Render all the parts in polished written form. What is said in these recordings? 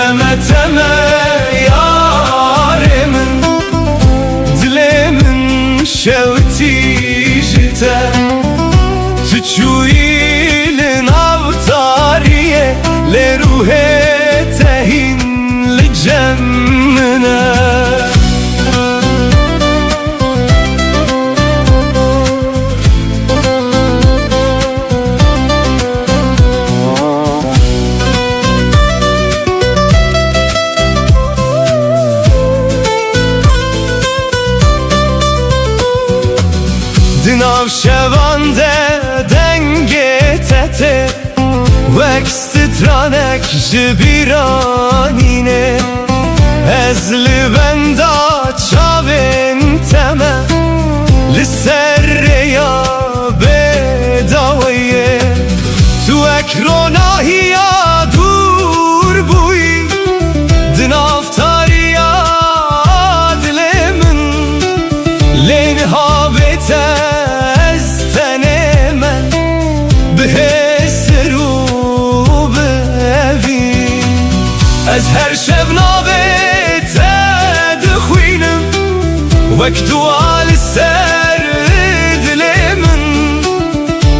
Teme teme yarimin, dilimin şevti jite, تچویل ناوتاریه لروح تهین لجمنه دناو شوانده دنگه تته وکسترانک جبیرانینه از لبندا چاوین تمه لسر یا بداویه تو اکروناهی یا دور بوی دناو تاریا دلمن لینها بته از هر شب نابت دخوینم وقت وال سر دل من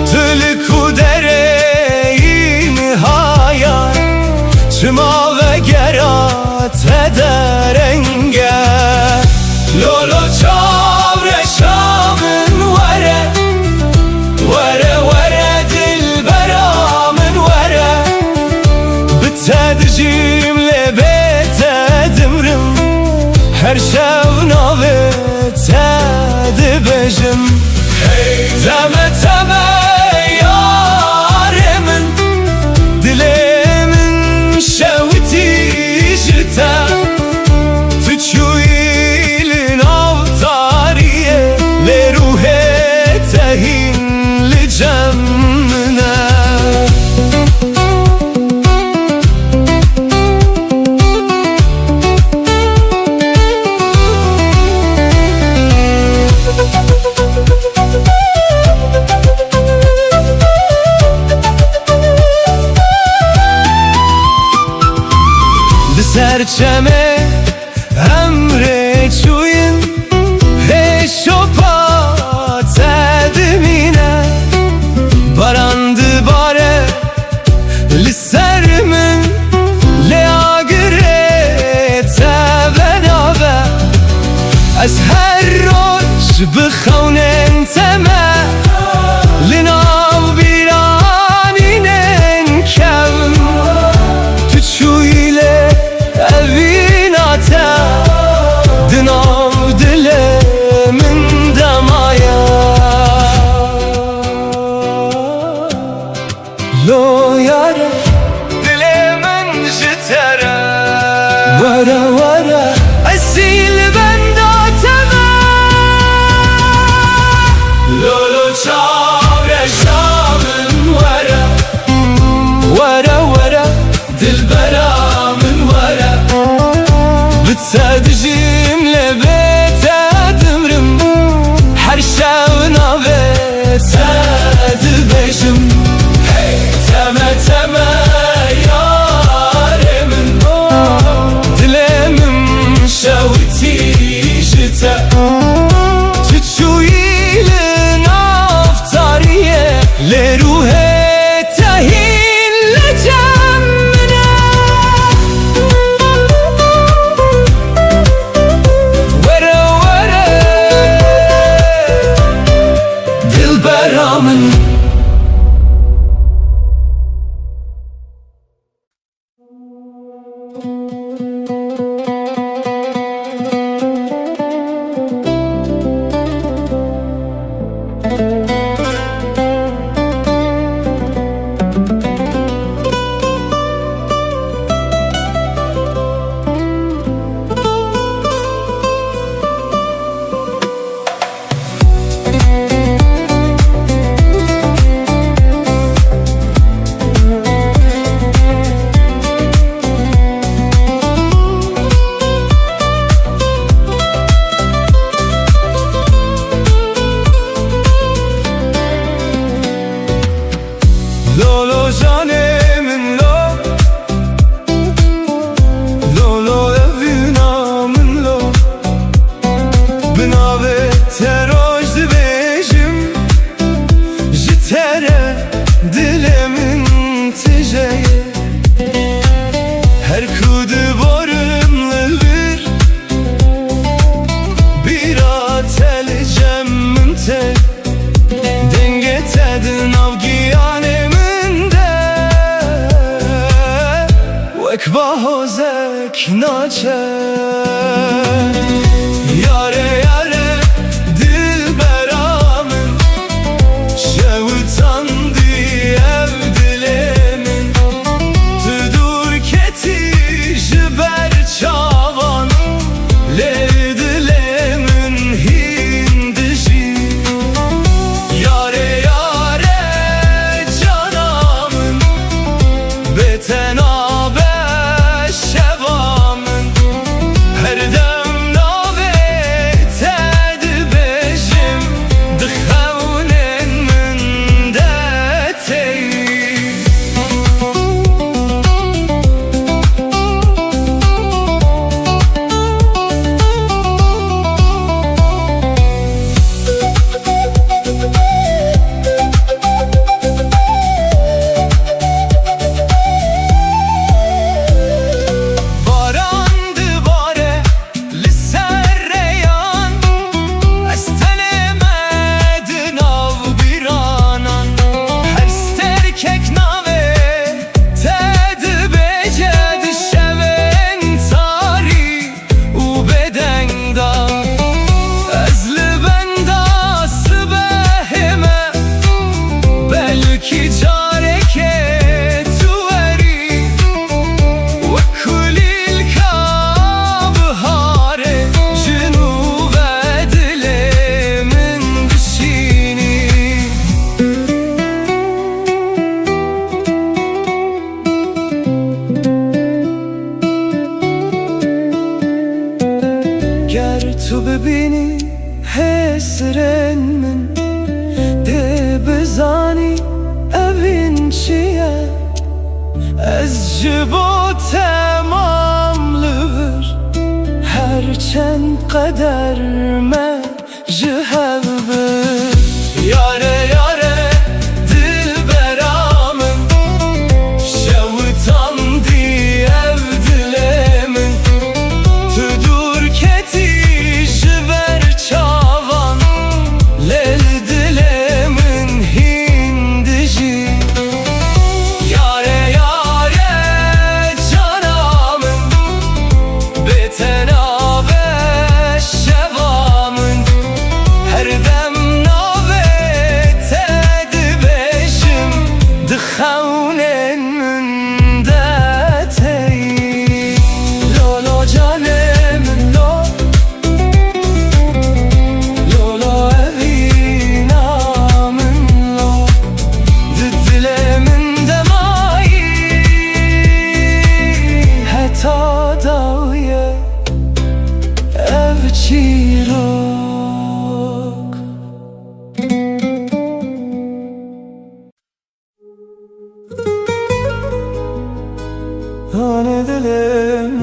تلک و دره نهایت چما و گرات درنگه لولو چاور شامن وره وره وره دل برامن وره بتدجیم هر شب ناوه تد بجم تمه تمه یارمن دلمن شوتی جتا تچویل ناوتاریه لروح تهین لجمنه سرچمه امره چوین هشوپا تدمینه باراند باره لسر من لیاگره تبناوه از هر روش بخونن تمه لناو بیرانینن کم تو چویله اویناتا دناو دل من دمایا لو یاره دل من جتره ورا ورا اصیل بنداتمه لولو چاور شامن ورا ورا ورا دل برامن ورا بتسادجیم لبیت دمرم هر شب نابت بشم تمه تمه یارمن دلمم شوتی جتا تچویل نافتاریه لروح تهین لجمنه وره وره دل برامن her kudu borumludur. Bir atel cemmente denge tedin avgiyaneminde vekba hozek naçe yare yare dilberamın şevutandı ev dilemin tüdur keti jiber çavan le dilemin hindişi yare yare canamın beten abe şevamın her dem nave ted bejim dıxevnen min detey Barandı bare lisserreyan estelemedin av bir anan her sterkek nave ted becedi şeven tari u bedenda ezli benda sıbehime belki careke tuveri ve kulil kabhare jinuve dilemin dişini ger tu bibini hesren min de bizani evin çiye ez ji bo temamlıdır herçend qeder me ji hev bir yare yare dilberamın şevutandı ev dilemin tüdur keti jiber çavan lel dilemin hindişi yare yare canamın beten abe şevamın her dem nave ted bejim dıxevnen min detey lo lo canemin lo lo lo evinamın lo dilemin demayi heta daviye ev çirok hane dilim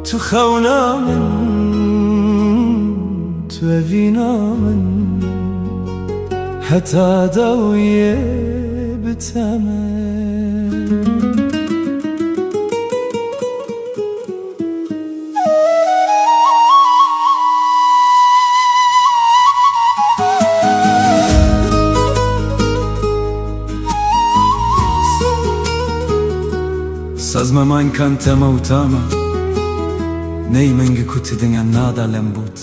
tu xewnamın tu evinamın heta daviye bitemen Sazma man kanta mautama Nei mengi kutidinga nada lembut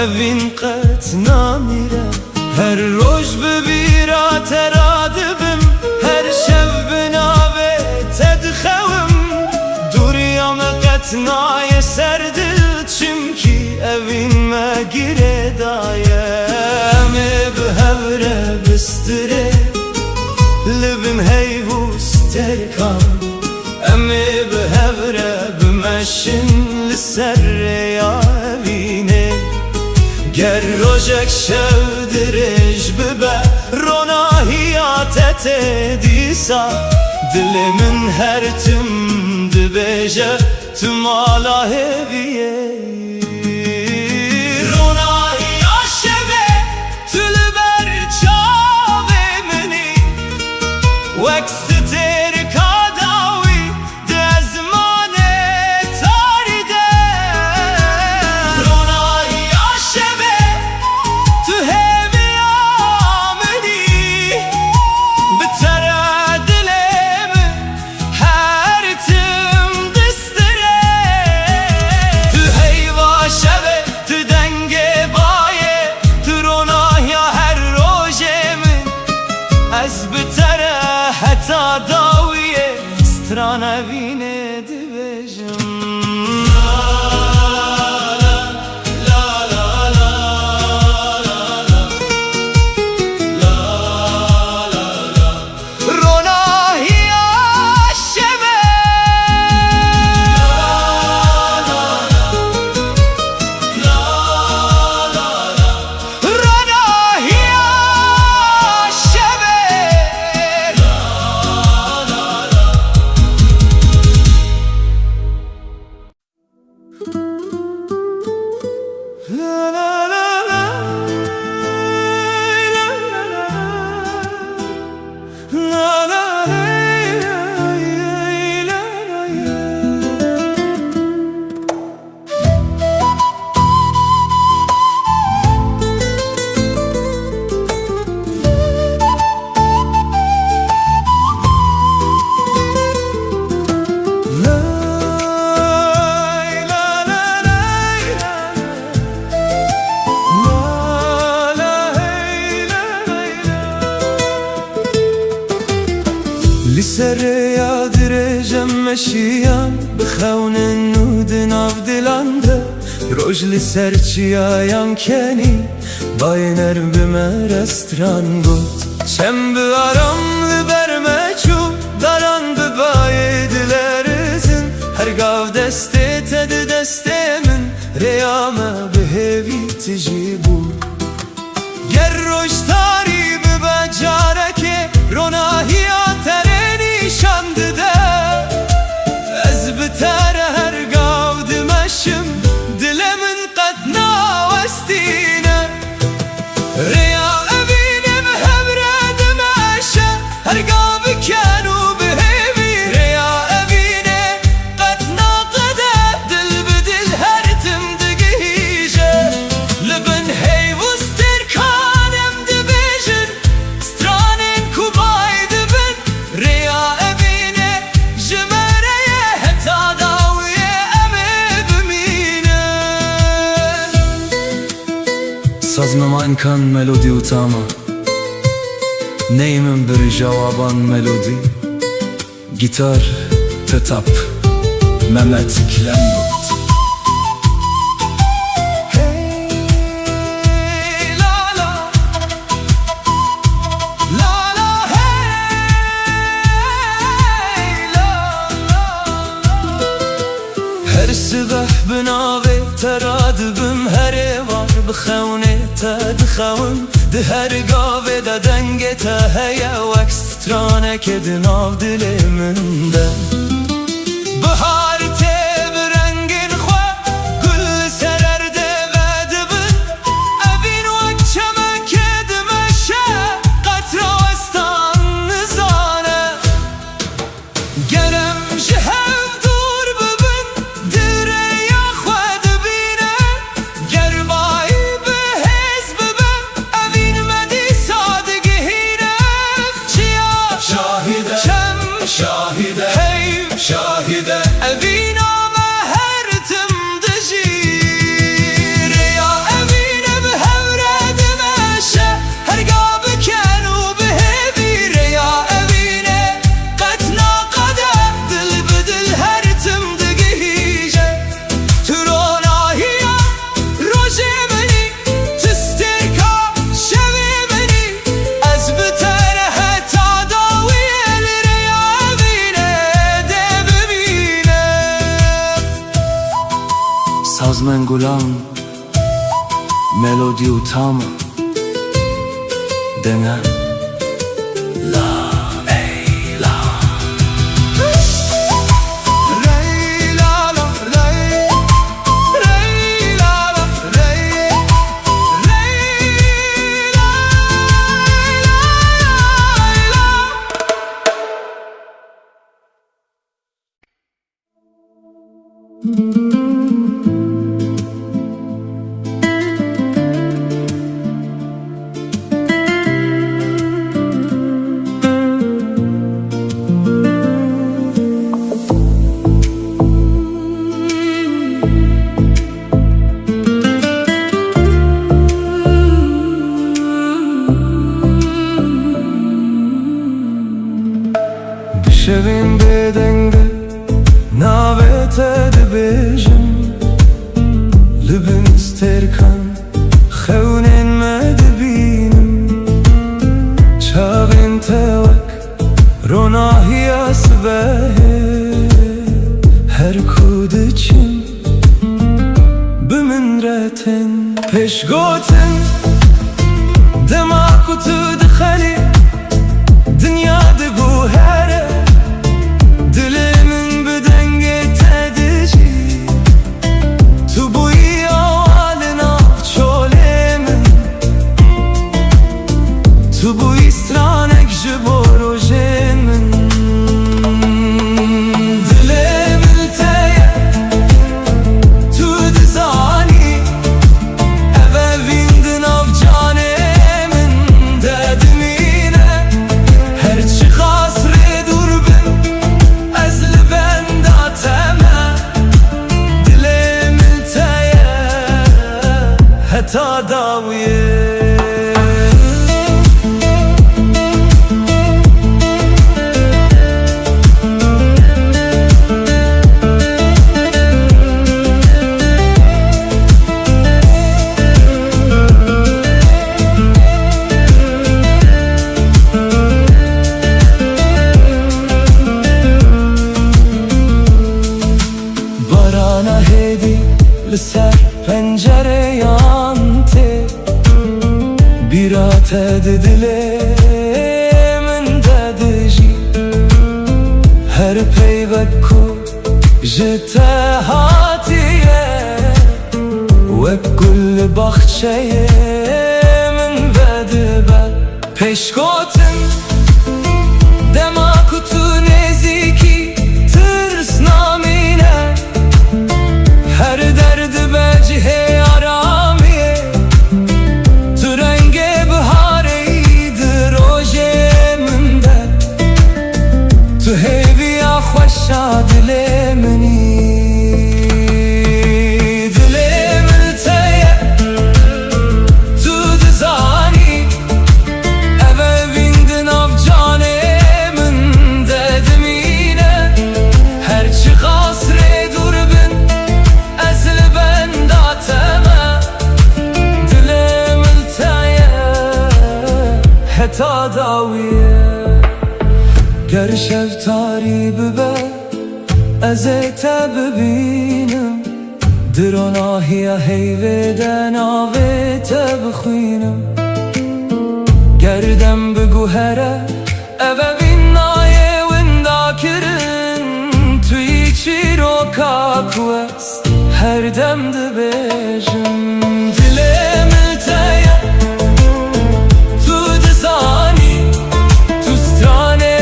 evin qet namire her roj bibira teradibim her şev binave tedxevim duriyam qet naye serdil لسر evine گر روزک شو درج ببه رونا هیاتت دیسا دل من هر تم دبیجه تم آلا هویه رونا هیا شبه تل بر چاوه منی وکستر کاداوی ده زمان تاریده رونا هیا شبه تو همی آمنی بتره دلم هر تم دستره تو هیوا شبه تو دنگ بایه تو رونا هیا هر روژ من از بتره حتی داویه سترانه وینه دبیجم لسر یادرجم مشیام بخون نود ناف دلنده روز لسر چیایم کنی باینر بمه رستران بود چم بیارم لبرمه چو داران ببای دلرزن هر گاو دسته تد دسته من ریامه به هوی تجی بود گر روش تاری ببجاره که روناهی آتره نشانده ده از بتر هر گاو دمشم دلمن قد ناوستینه ریا ابینم هبره دمشه هر گاو کنو بهوی ریا ابینه قد ناقده دل بدل هر تم دگیجه لبن هیوستر کانم دبیجن سترانین کوبای دبن ریا Sazmama imkan melodi utama Neyimin bir cavaban melodi Gitar, tetap, Mehmet Kilemgut Hey la la La la hey la la Her sabah binave teradibim her var بخونه تدخون ده هر گاوه ده دنگ تا هیا وکسترانه که دناو دل من ده بهار تب رنگین خواه گل سررده و دبن ابین وکچمه که دمشه قطراستان نزانه گرم جهو دور ببن دره یا خواه دبینه گربای شاهده hey şahide من گلان ملودی و تام دنن شویم بدنگه ناوته دبیجم لبن استرکن خونین مدبینم چاوین توک روناهی اسبه هر کود چیم بمن رتن پیش گوتن دماغ تو دخلی دنیا دبو هره دلمن بدنگه تدجی تو بوی آوالنا چولمن تو بوی سرانک جبورو جمن دلمن تیه تو دزانی اوه ویندن آف جانه من دادمینه هرچی خاص ری دور بن از لبن داتمه دلمن تیه حتی داویه barana hedi لسر پنجره یانته بیرات دل من دادجی هر پیوک کو جته هاتیه و کل باخچه من بدبل پیش گوتن دماغ تو نزیکی ترس نامینه هر درد به جهه آرامیه تو رنگ بهاری دروژه من ده تو هیوی خوشا دل منی دل من تیه تو دزانی اوه ویندن آف جانه من ددمینه هرچی خاص ری دور بن از لبن داتمه دلمن تیه حتی داویه گر شفتاری ببه از ایتا ببینم دروناهی هیوه دناوه تا بخوینم گردم بگو هره اوه وینای وندا کرن توی چی رو کاکوست هر دم دبیجم دلمن تیه تو دزانی تو سترانه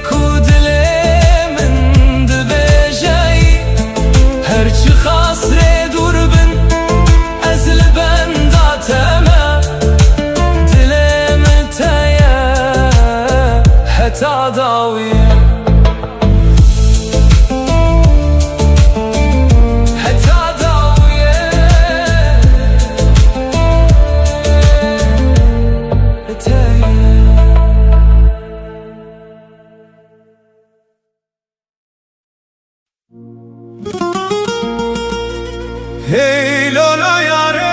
کو دلمن دبیجی هرچی خاص ری دور بن از لبن داتمه دلمن تیه حتی داویه Hey Lola yare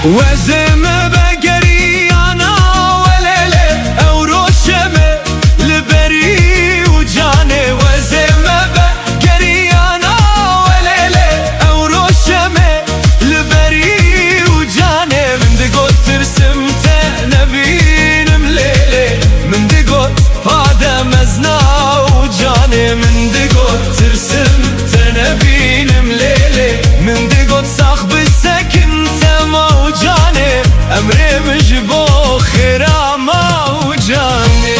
وزم بقري أنا وليلة أو روشمة لبري وجاني وزم بقري أنا وليلة أو روشمة لبري وجاني من دقوت ترسمت نبين مليلة من دقوت هذا مزنا وجاني من دقوت ترسمت نبين مليلة من دقوت صاحب السكن موجاني أمري مجبو خيرا موجاني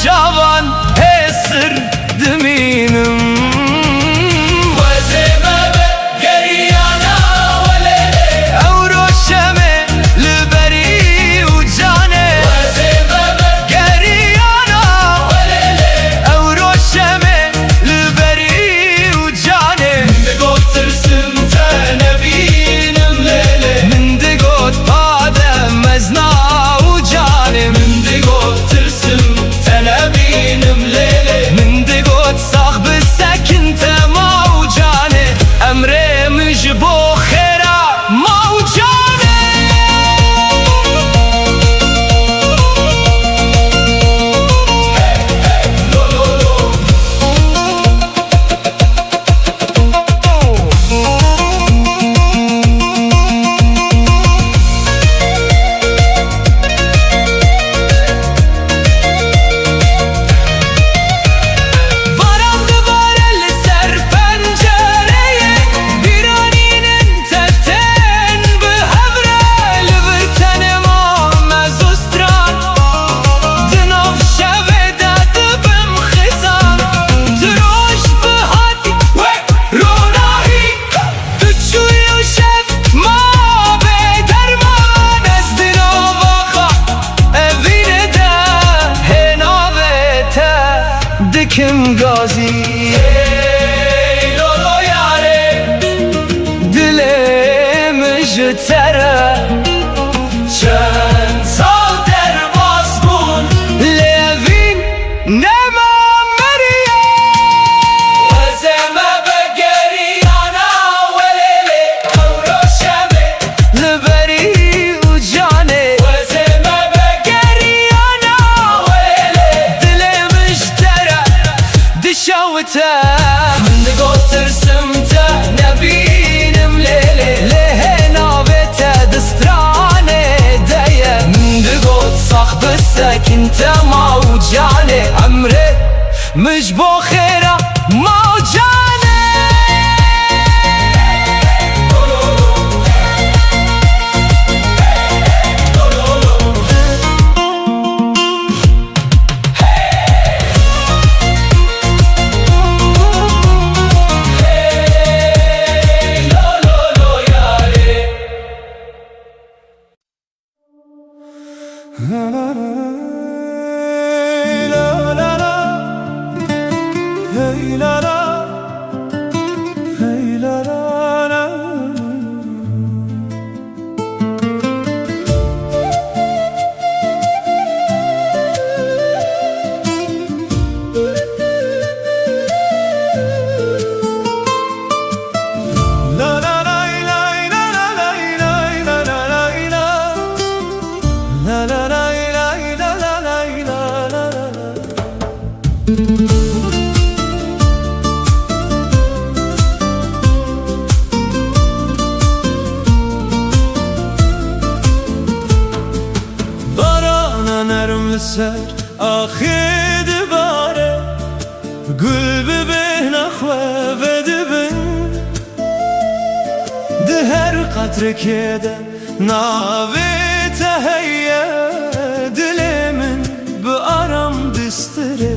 Cavan hesir deminim وزمة بقري أنا وليلة أو روشمة لبري وجاني وزمة بقري أنا وليلة أو روشمة لبري وجاني من دقوت ترسمت نبين مليلة من دقوت هذا مزنا وجاني من دقوت ترسمت نبين مليلة من دقوت صاحب السكن موجاني أمري مجبو خيرا موجاني دكم غازي ای لولو یاره دلم جتره چند سال در باز بون لوین نما مریه وزمه بقري أنا وليلة أو روشمه لبري وجاني وزمه بقري أنا وليلة دلم اشترى دشوته من دقوت ترسمته نبين مليلة لهنا بيته دستراني دايه من دقوت صاحب السكن موجاني عمري مجبو خيره موجاني la la la la la la لسر آخی دباره گل ببه نخواه و دبن ده هر قطره که ده ناوی تهیه دل من به آرام دستره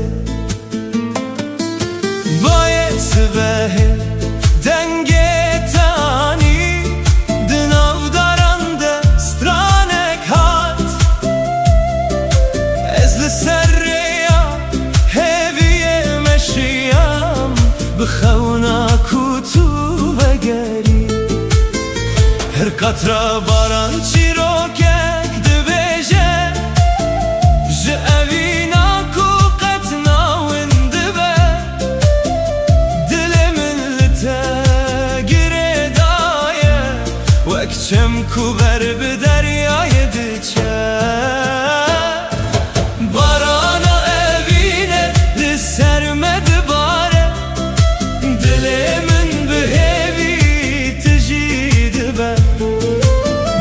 باید سبه دنگ تانی دناو دارنده سترانک هات از لسریا هیوی مشیم بخونا کتو بگری هر قطره باران چی رو کک دبیجه جه اوینا کو قطنا ونده به دل من لتگره دایه وکچم کو بر به دریای دچه بارانا اوینه لسر مدباره دل من به هیوی تجید به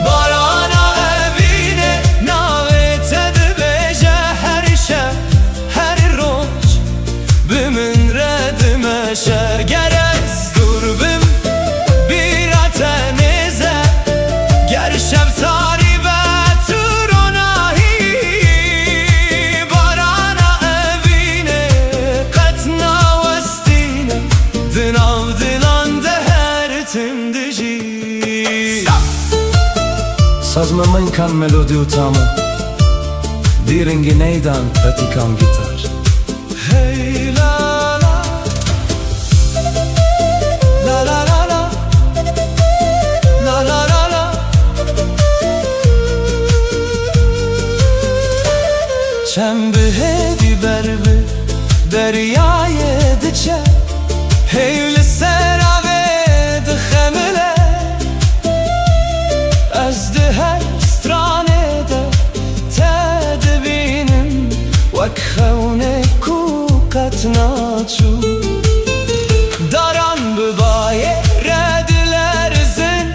بارانا اوینه ناوی تدبیجه هر شب هر روز به من ردمشه گر از دور بم بیرات نیزه گر شب تاری به تو روناهی بارانا اوینه قطنا وستینه دناو دلان ده هر تندجی Sazma من kan melodi utamo Diringi neydan pratikam gitar Hey la la La la la la La la la la Çem behedi berbi deryای دچه Hey لسرave دخمله از ده هر سترانه ده تدبینم وک خونه کو قطنا چو داران ببایه رد لرزن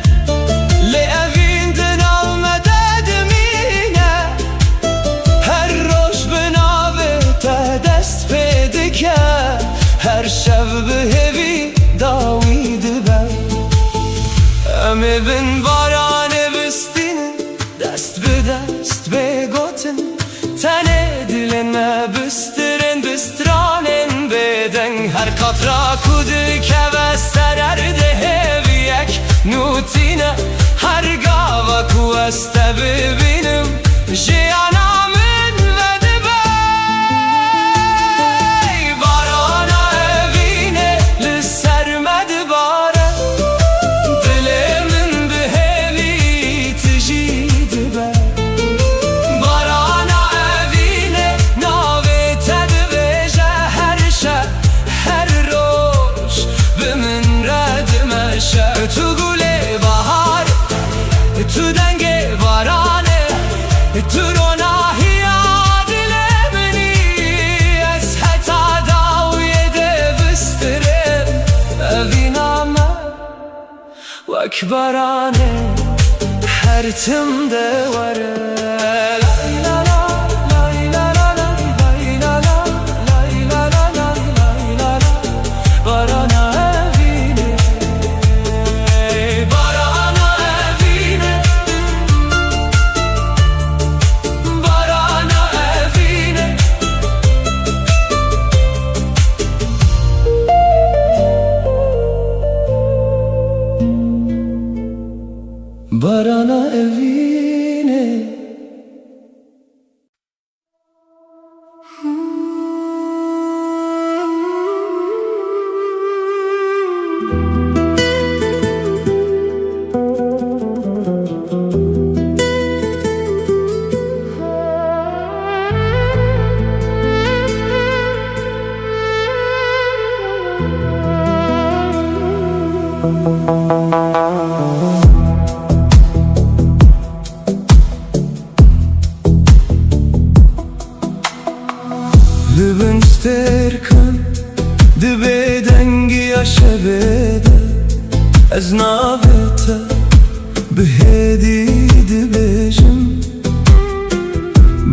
لی اوین دناو مدد مینه هر روش بناوه تا دست پیده که هر شب به هوی داویده بر امی بن بارانه بستینه دست به دست بگوتن تنه دلن ما بسترن بسترانن بدن هر قطرا کده که بسترر ده هویک نوتینه هر گاوا کو است ببینم جیانا من وده بی بارانا اوینه لسر مدباره دل من به هوی تجید بر بارانا اوینه ناوی تدویجه هر شب هر روش به من ردمشه تو گله بهار تو دنگ بارانه تو روناهی دل منی از حتا داوی ده بسترم اوینامه وک بارانه هر تم ده وره لای لا لا لای لا لا لای لا لا لای لا لا لای لا لا بارانا اوینه بارانا اوینه بارانا اوینه بارانا اوینه Lübün sterkan Dibe dengi yaşa bede Ez navete Bihedi dibejim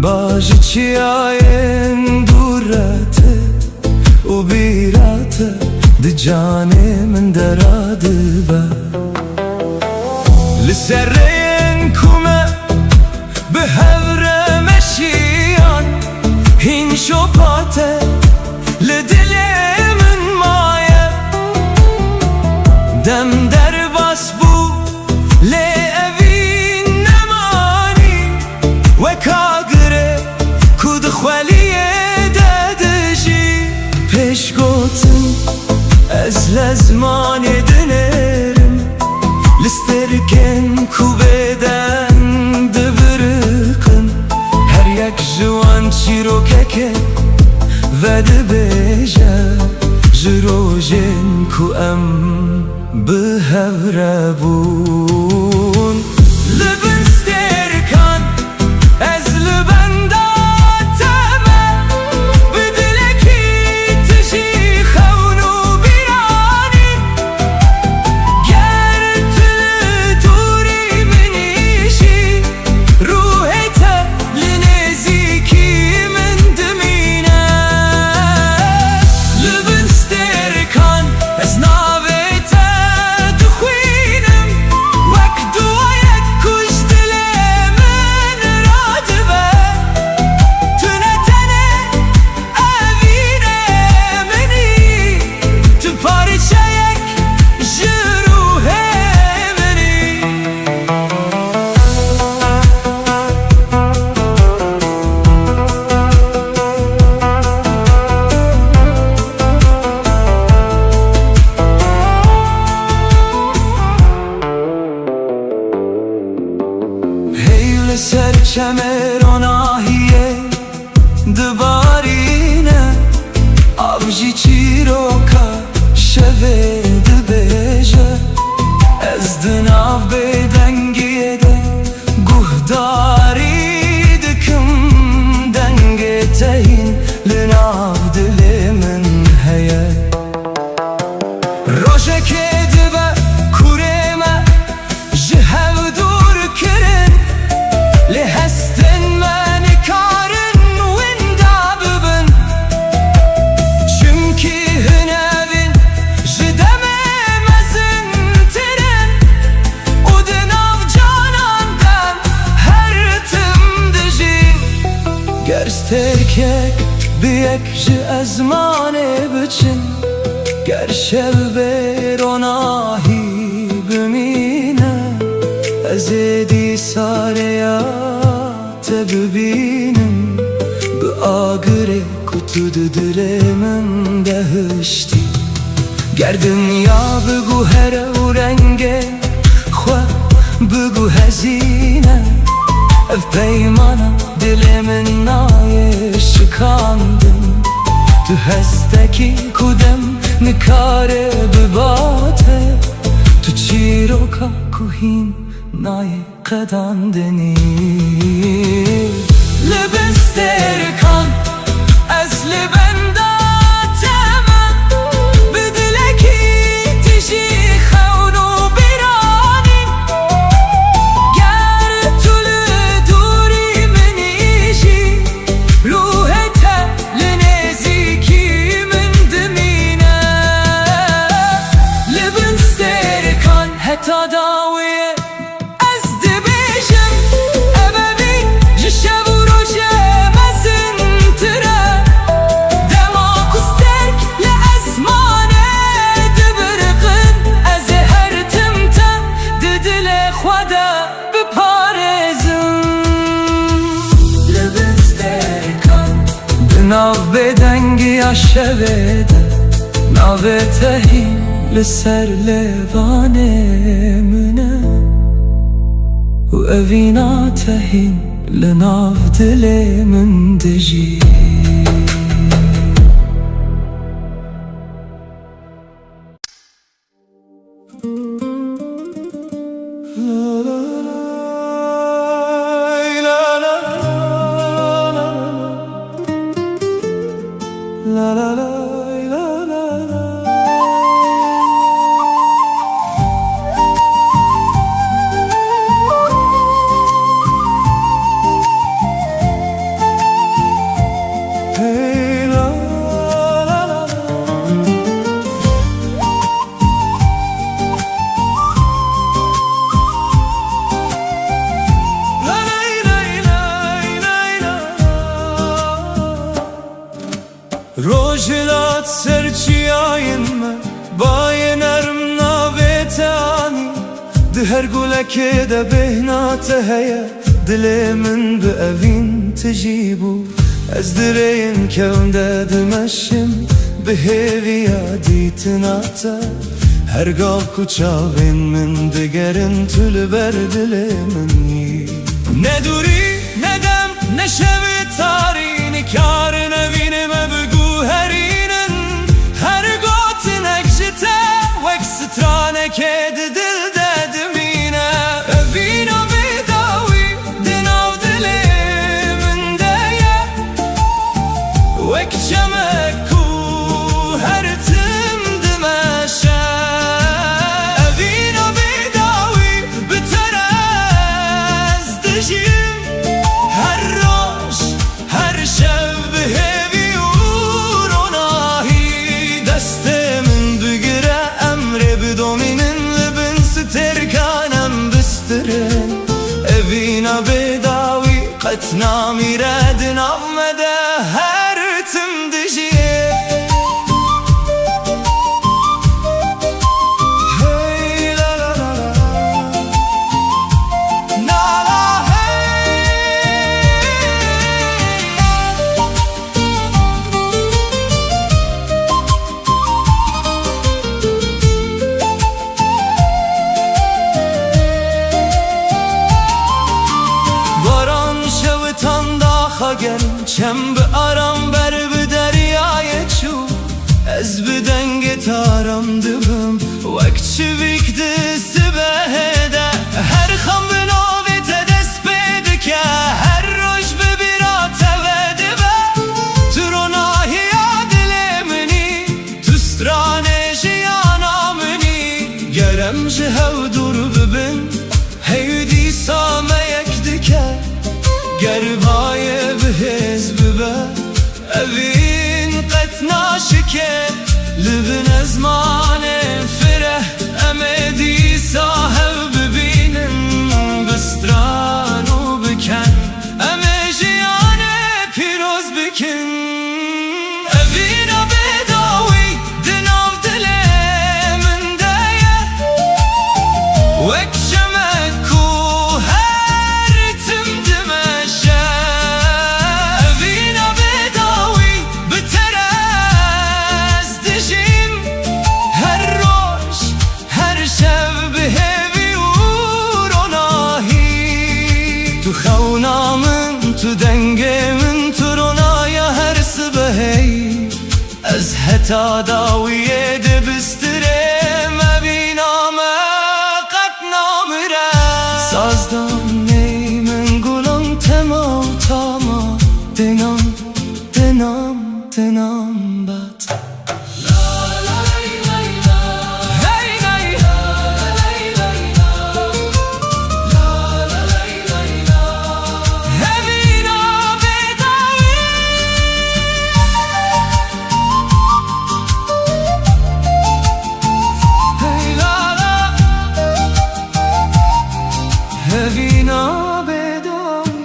باجي چیاین دورته و بیراته دی جانه من دراده با لسرین کمه به هفره مشیان هین شپاته لدل من مایه دم در باس بو لأوین نمانی و کاغره کود خوالیه دادجی پیش گوتن از لزمان دنرم لسترکن کو بدن دبرقن هر یک جوان چیروککه و دبیجه جروجن کو ام به هفره بون لبن سترکن از لبن داتمه بدلکی تجی خونو بیرانی گر تل دوری منیشی روحیت لنزیکی من دمینه لبن سترکن از ناویت دخوینم وک دوایت کش دل من رادبه تنه تنه اوینه منی تو پارچه یک جروح منی هیل سر چمران آهیه دبارینه آبجی چیروکا شوه دبیجه از دناف بدنگیه ده گهداری دکم دنگه تهین لناف دل من هیه روشه که دبه کورمه جهو دور کرن لهستن من کارن وندا ببن چمکی هنوین جدمه مزن ترن و دناف جانان دم هر تم دجین گرز ترکک بیک جه ازمانه بچن گر شب بروناهی بمینه از دی ساریات ببینم به آگره کتو دل من دهشتی گر دنیا بگو هر و رنگه خواه بگو هزینه اف پیمانا دل من نای شکاندم تو هستکی کدم نکاره بباته تو چیروکا کوهین نای قداندنی لبن سترکن از لبن داتمه بدلکی تجی خونو بیرانی گر طول دوری منیشی روحت لنزیکی من دمینه لبن سترکن حتی داویه از دبیشم ابوی جشب و روشه مزن تره دماغ و سترک لازمانه دبرقن از هر تمته دل خدا بپارزم لبن سترکن بناو بدنگی عشوه ده ناو تهی لسر لوانه منه و اوینا تهین لناف دل من دجی روجلات سرچیاین ما باین ارم ناویتانی ده هر گلک ده بهنات هیا دل من به اوین تجیبو از درین کون ده دمشم به هیویا دیتناتا هر گال کچاوین من دگرن تل بر دل منی ندوری ندم نشوی تارین کار نوینم بگو هرینن هر گوت نکشته وک سترانه که دل دادمینه اوینا بیداوی دناو دل من دایه وک چمکو هر تم دمشه اوینا بیداوی بتر از دجیم هر روش هر شب هیوی و روناهی دست من بگیره امر بدومینن لبن سترکانم بسترن اوینا بیداوی قطنا میردن آمده هر تم دجیه چم به آرام بر به دریای چو از به دنگ تارم دبم وک چویک دست بهده هر خم به نوی تدست بیده که هر روش ببیرات وده به تروناهی دل منی تسترانه جیانا منی گرم جهو دور ببن هیدی سامه یک دکر گربای به حزب به اوین قطنا شکه لبن ازمان فره امدی صاحب ببینن بسترانو بکن امه جیان پیروز بکن اوینا بداوی دناو دل من دایه وک شمکو هر تم دمشه اوینا بداوی بتر از دجیم هر روش هر شب هیوی و روناهی تو خونا من تو دنگ من تو رونایا هر سبهی از حتا داویه دبستره مبینامه قد نامره سازدان نی من گلم تما تاما دنام دنام دنام بات Evina bedavi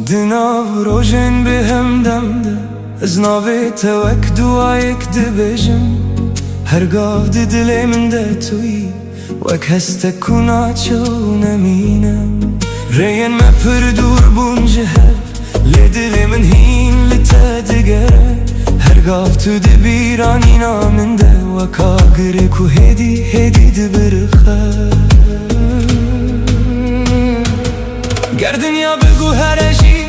دناو روژن به هم دمده از ناوی توک دوایک دبجم هرگاه دل من ده توی وک هسته کنا چو نمینم رین ما پر دور بون جهر لدل من هین لتدگره هرگاه تو دبیرانی نامن ده وکا گره هدی هدی دبرخه گر دنیا بگو هرشی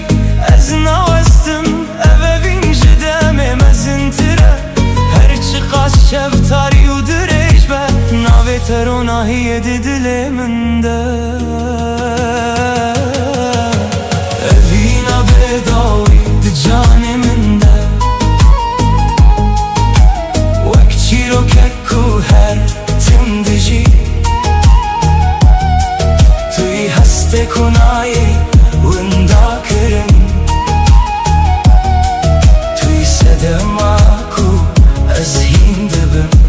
از ناوستم اوه وین جدم مزن تره هرچی قاس شفتاری و بروناهی دل من ده اوینا بداوی ده جان من ده وک چیرو ککو هر تم دجی توی هسته کنایی وندا کرن توی صدماکو از هین دبم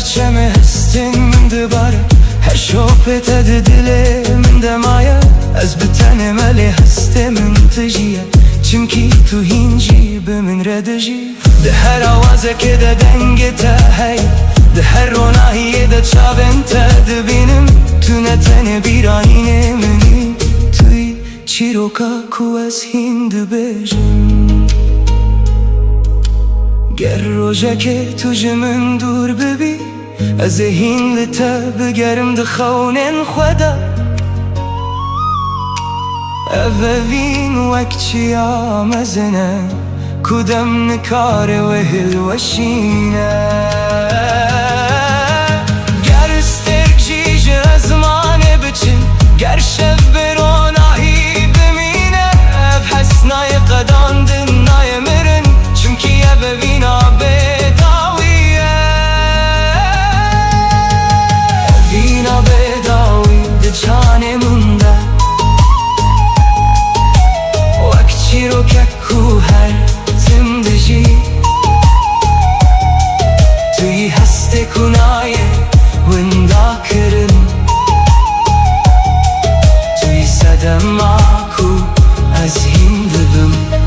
سرچمه هستین من دباره هر شوپت دل من دمایه از بتن ملی هسته من تجیه چمکی تو هینجی به من ردجی ده هر آوازه که ده دنگ تا هی ده هر روناهیه ده چابن تا دبینم تو نتن بیرانین منی توی چیروکا کو از هین دبیجم گر روژه که تو جمن دور ببی از هین لتا بگرم دخونن خدا اوین وک چیا مزنه کدم نکاره و هل وشینه گر استرک جیج ازمانه بچن گر شب بروناهی بمینه اف حسنای قدان دنای مرن چمکی اوینا بداویه اوینا بداوی ده جان منده وک چیرو ککو هر تم دجی توی هسته کنایه وندا کرن توی صدماکو از هین دبم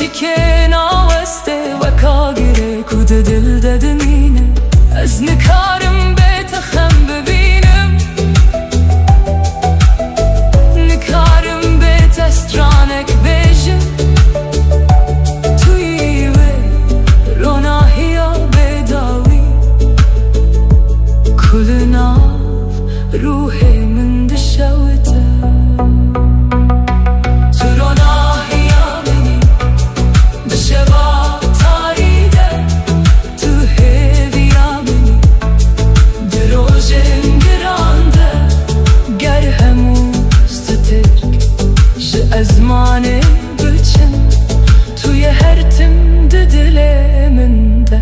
چیکه ناوسته و کاگیره کود دل ددمینه از نکارم به تخم ببینم نکارم به تسترانک بیجم توی و روناهی ها بداوی کل ناف روح من دشوته زمانه بچن توی هر تم دل من ده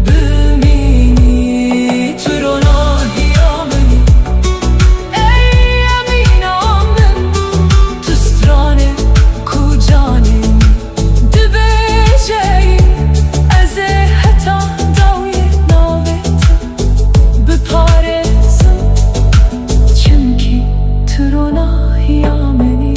بمینی تو روناهی آمنی ای امین من تو سترانه کجانی دبه جایی از حتا داوی ناویت بپارزم چمکی تو روناهی آمنی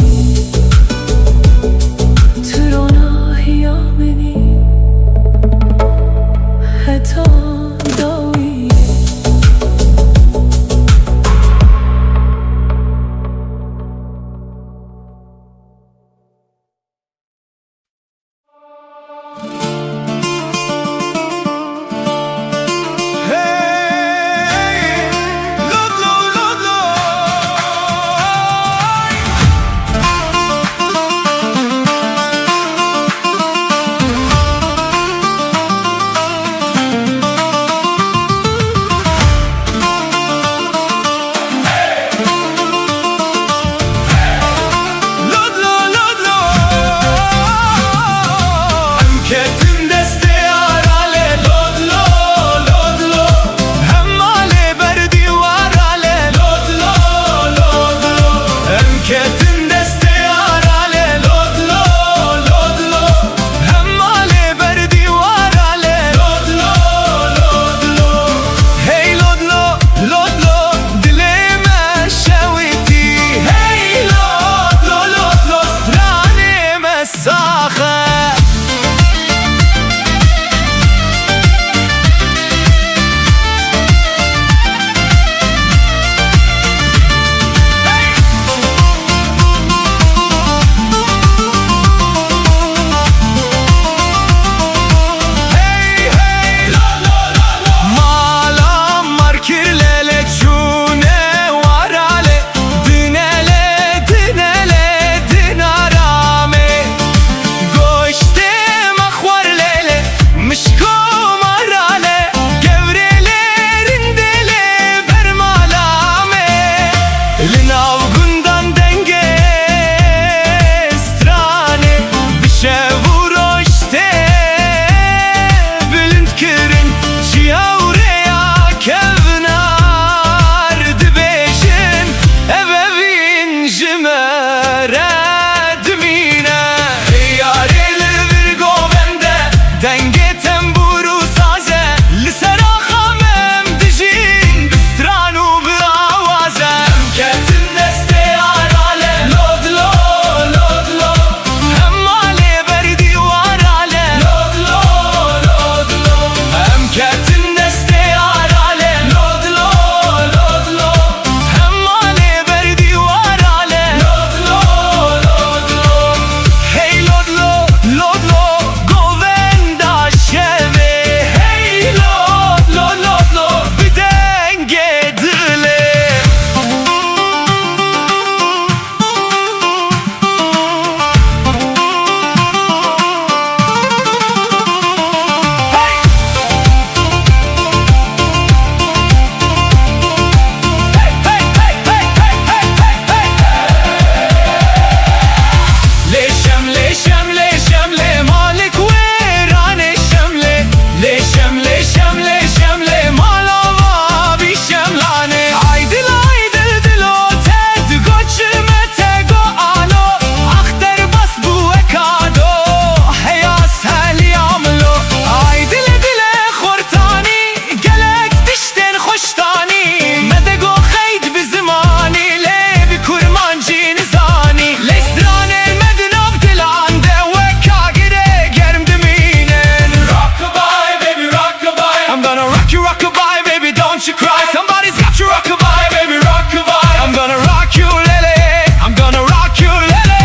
rockabye, baby, don't you cry. Somebody's got your rockabye, baby, rockabye. I'm gonna rock you, lele. I'm gonna rock you, lele.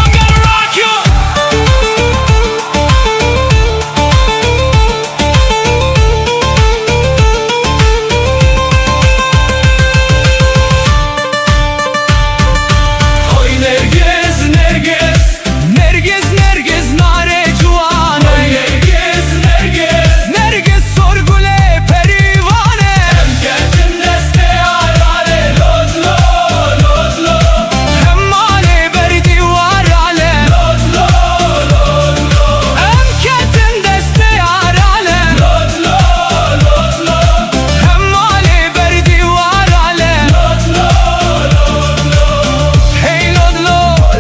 I'm gonna rock you. Oy Nergiz, Nergiz, Nergiz, Nergiz, nare cuvane. Oy Nergiz, Nergiz, Nergiz, sorgule perivane. Hem geldim deste yarane, lodlo, lodlo. Hem male berdi varale, lodlo, lodlo. Hem geldim deste yarane, lodlo, lodlo. Hem male berdi varale, lodlo, lodlo. Hey lodlo,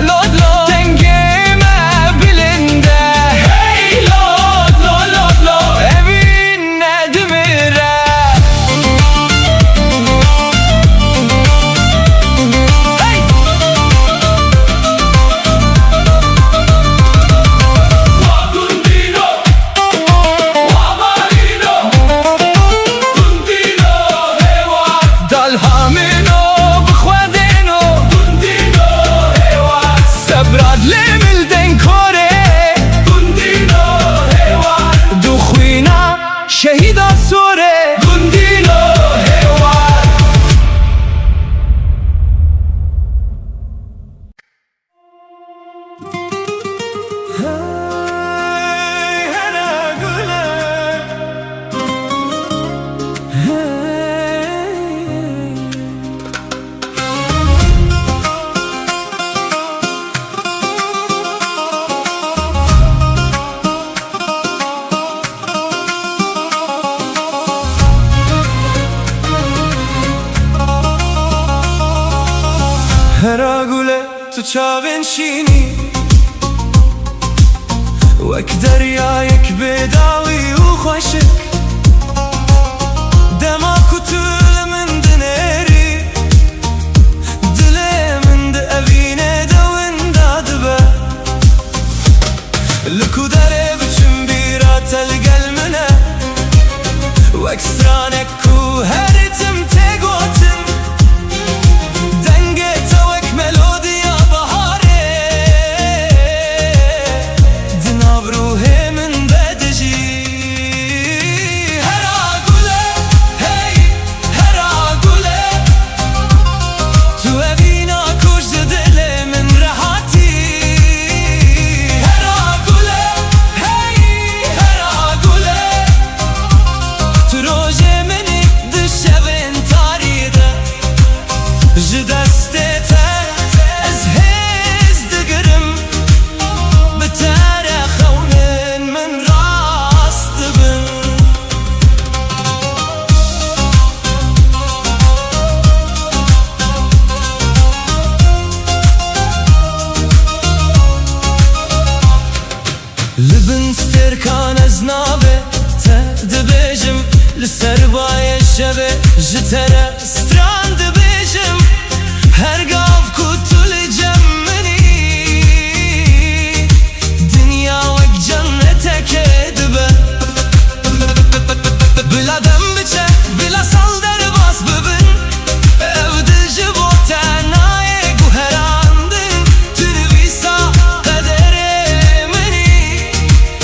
lodlo, dengeme bilinde. Hey lodlo, lodlo, evine dimire. Hey! Wa gundino, wa marino, gundino hewa. Dalhamino bkhwadino, gundino hewa. Sabrad lemil den kore, gundino hewa. Dukhwina shehida sore, gundino hewa. Hey hera gule, hey. هرا گوله تو چاوین شینی وک دریایک بداوی و خوشک دما کتول من دنری دل من ده اوینه دوین دادبه لکو داره بچم بیرا تلگل منه وک سرانک کو هرتم تگوتم دنگه توک ملودیا بهاره دناو روح من بدجی هرا گله هی هرا گله تو اوینا کشت دل من راحتی هرا گله هی هرا گله تو روژ منی دشوین تاریده ji destê te ez hêz digirim bi tere xewnin min rast dibin li bin stêrkan ez navê te dibêjim li ser bayê şevê ji tere stran dibêjim her gav ku tu li cem minî dinya wek cenneteke dibe bila dem biçe bila sal derbas bibin ev dil ji bo te nayê guherandin tu nivîsa qederê minî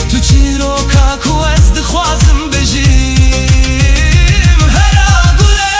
tu çîroka ku ez dixwazim bijîm hera gule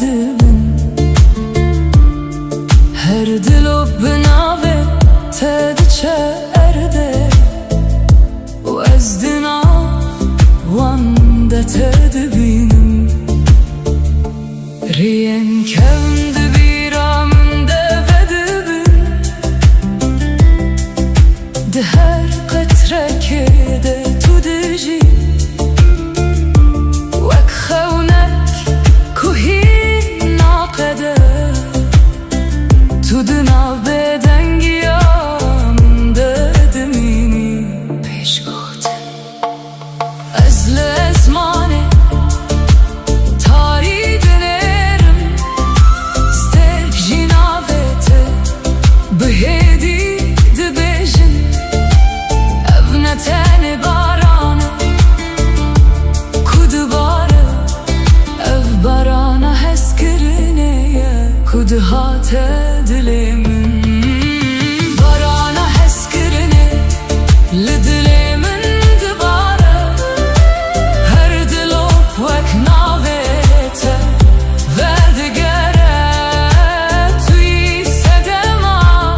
بدبن هر دلو بناوه تدچه ارده و از دنا وانده تدبینم رین کند بیرامنده بدبن ده هر قطره که ده تو دجی وک خونک کوهی ناقده تو دنا بدنگی آمنده دمینی پیش گفتم از لزمانه تاری دنرم سترک جنابته بهدی دبیجن ابنتن بارانه کد باره اف بارانه حس کرنه کد هات دل من بارانه حس کرنه لدل من دباره هر دلو وک ناویته وردگره توی صدما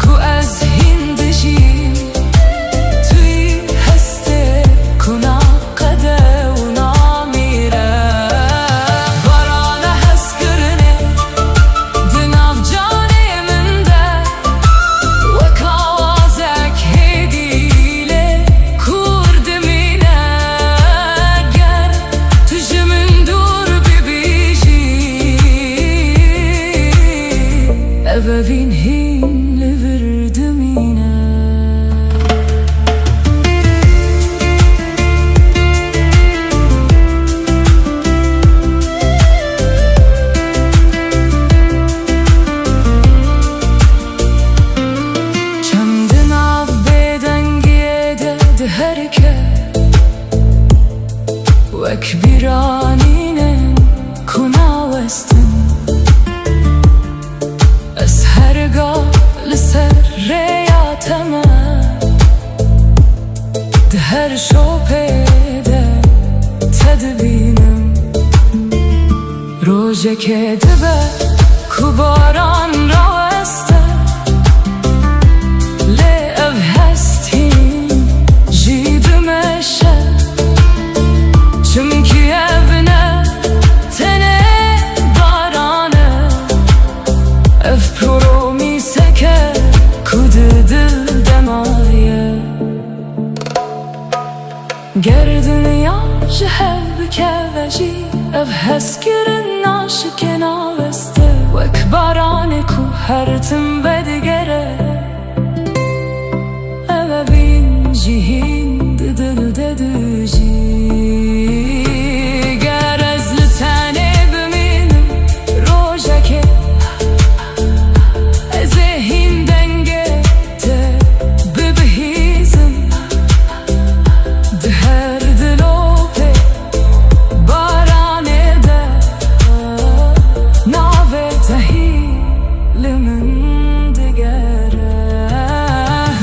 کو از هندجی توی هسته کنا قده و نامیره بارانه حس کرنه دناف جانه من ده وک آوازک هدیله کورد مینه گر تج من دور ببیجی ابوین هین لورد مینه چند ناف بدنگیه ده هرکه وک بیرانینه کنا وستن از هرگاه لسر ریاتمه ده هر شوپه ده تدبینم روژه که دبه کو باران راوسته لی او هستیم جیدمشه چونکی ابنه تنه بارانه اف پرو می سکه کد دل دمایه گر دنیا جهل بکه وجی اف هست کرن ناشک ناوسته وک بارانه کو هرتم بدگره او بین جهین دل ددوجی گر از لتنه بمینم روژه که ذهین دنگه ته ببهیزم ده هر دلو په بارانه ده ناوه تهی لمن دگره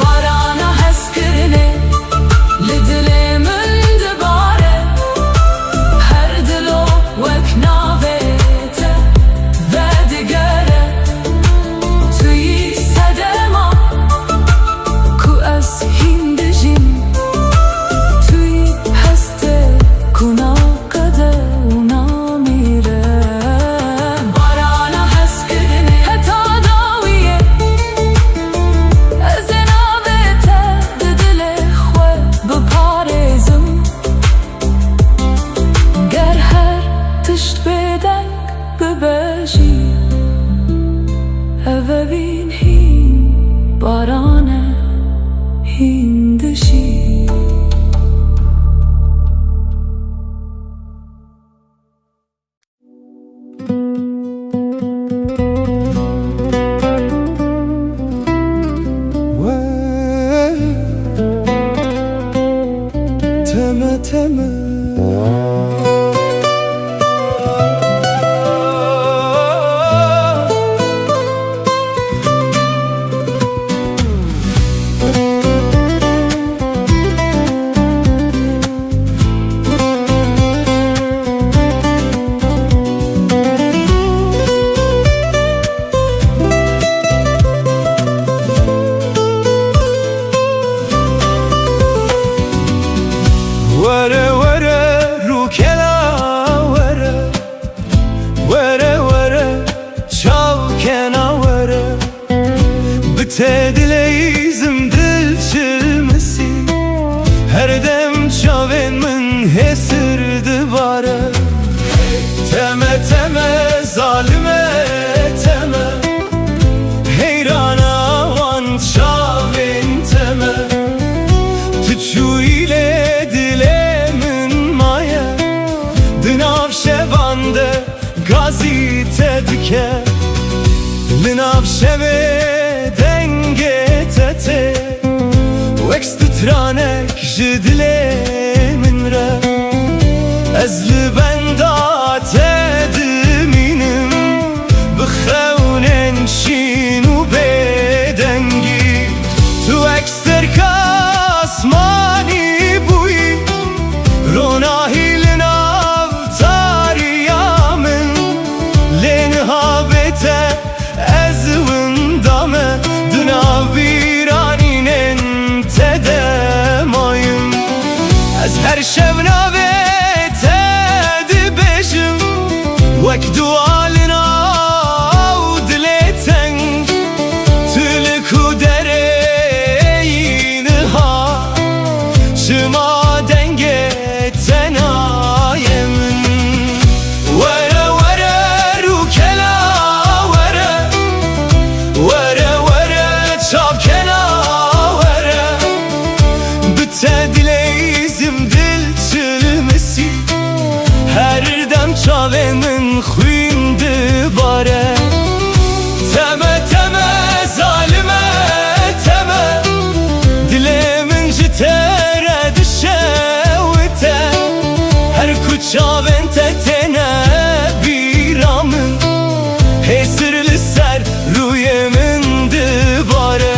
بارانه حس کرنه لدل من دباره هر دلو وک ناوه ته و دگره توی صدما کو از هندجین توی هسته کنا قده و نامیره بارانه حس کرنه حتی داویه از ناویته دل خواه بپارزم گر هر تشت بدنگ ببجی او بین هین بارانه هندشی تمه تمه وره çavkena vere Bite dileyizim dil çilmesi Her dem çavên min hesirdi bare Teme teme zalime teme Heyrana van çavên teme Tüçü ile dilemin maye Dınav şevande gazite dike Linav şeve denge tete Vekst tranek jidile min re Ezli benda tediminim Bixewnen şinu bedengi Tu ekster kasmani buyi Ronahi linav tariyamin Lenhabete ezvindame Dınav biraninen tedemayım Ez her şevnave tedibejim Vek dualina av dileten Tülku dereyini ha Çıma denge tenayemin Vere vere rukela vere Vere vere çapkena vere Bite dileyizim dil çilmesi Her dem çavemin xuyndi bare Teme teme zalime teme Dilemin jitere düşevite Her kuçaven tetene biramın Hesirli ser rüyemin dibare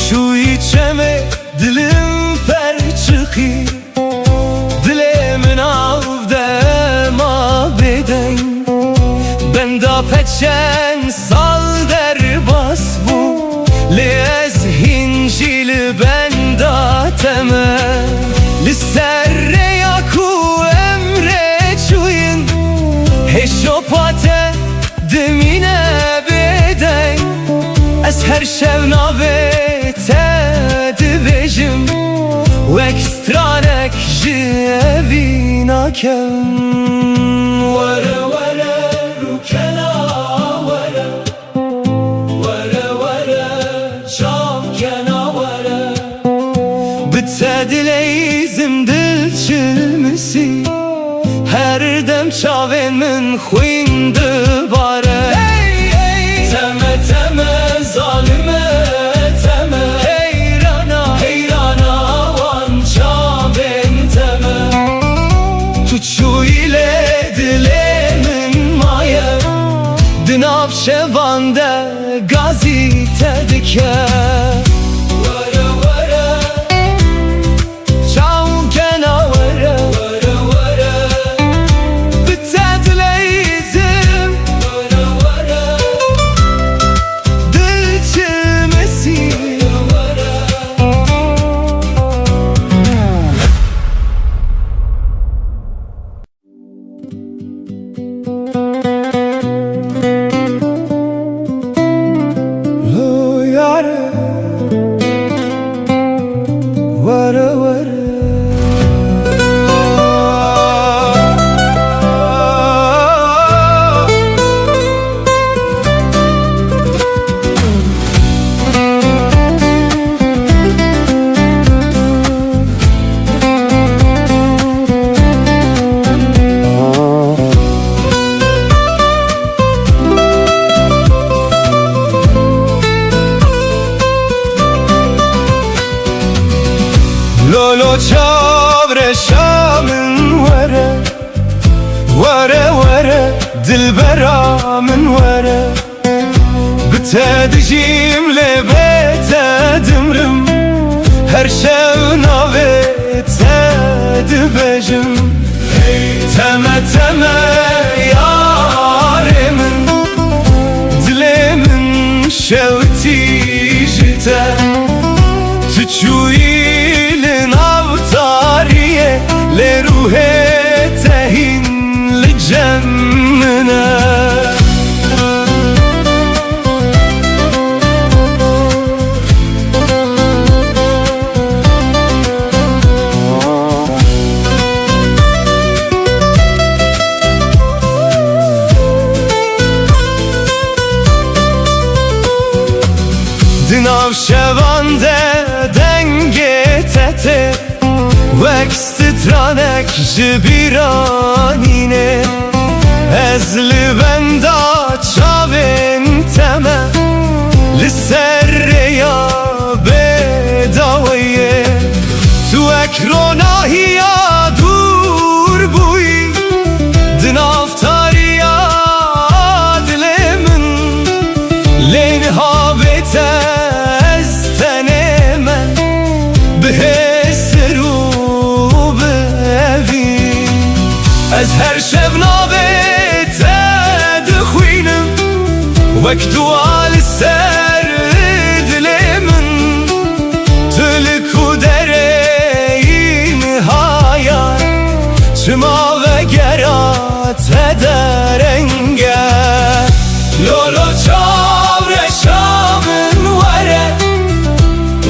Tu içeme dilim per çıkı Dilimin avde ma beden Benda peçen sal der bas bu Lez hincil benda teme Lisserre yaku emre çuyin Heşopate dimine beden Ez her şevnave tedibejim Vek stranek jevina kem Vere vere rukena vere Vere vere çavkena vere Bite dileyizim dil çilmesi Her dem çavên min xuyndi bare Teme teme zalime teme Heyrana heyrana van çavên teme Tuçu ile dilemin maye Dınav şevande gazite dike Vere vere çavkena vere Vere vere bite dileyizim Vere vere dil çilmesi Lo yare Vere vere Lolo çavre şamın vere Vere vere dilbera min vere بتدجيم لبيت دمرم هر شو ناويت دبجم تمه تمه ياري من دلي من شوتي جتا تشوي لناو طاريه لروحي تهين لجمنا دناو شوانده دنگه تته وکست ترانک جبیرانینه از لبندا چاوین تمه لسر یا بداویه تو اکروناهی یا دور بوی دناو تاریا دلمن لینها بیته از هر شب نابت دخوینم وقت دوال سر دل من تلک و درین هایان چما و گرات درنگه لولو چاور شامن وره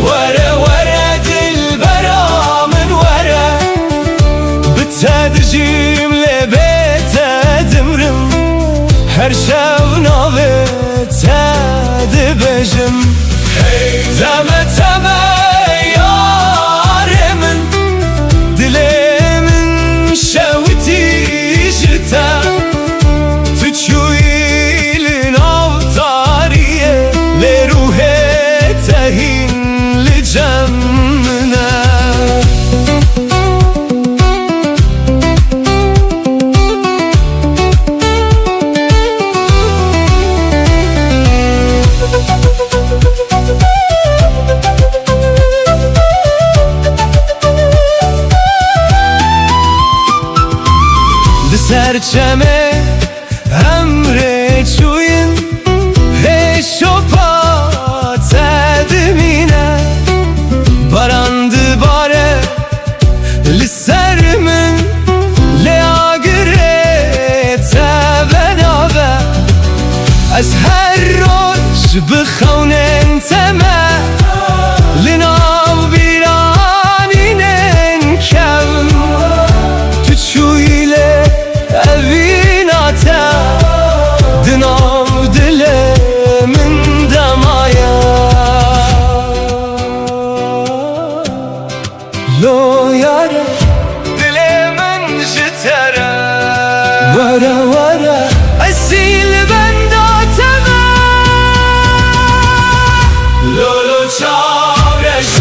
وره وره دل برامن وره بتدجیم لبيت دمرم هر شو ناويت دبجم تمه تمه ياري من دلي من شوتي جتا تشوي لناو طاريه لروحي تهين لجمنا سرچمه امره چوین هشو پات دمینه باراند باره لسر من لیاگره تبنابه از هر روش بخونن تمه لناو بیرانینن کم تو چویله اویناتا دناو دل من دمایا لو یاره دل من جتره وره وره اصیل بنداتمه لولو چاورش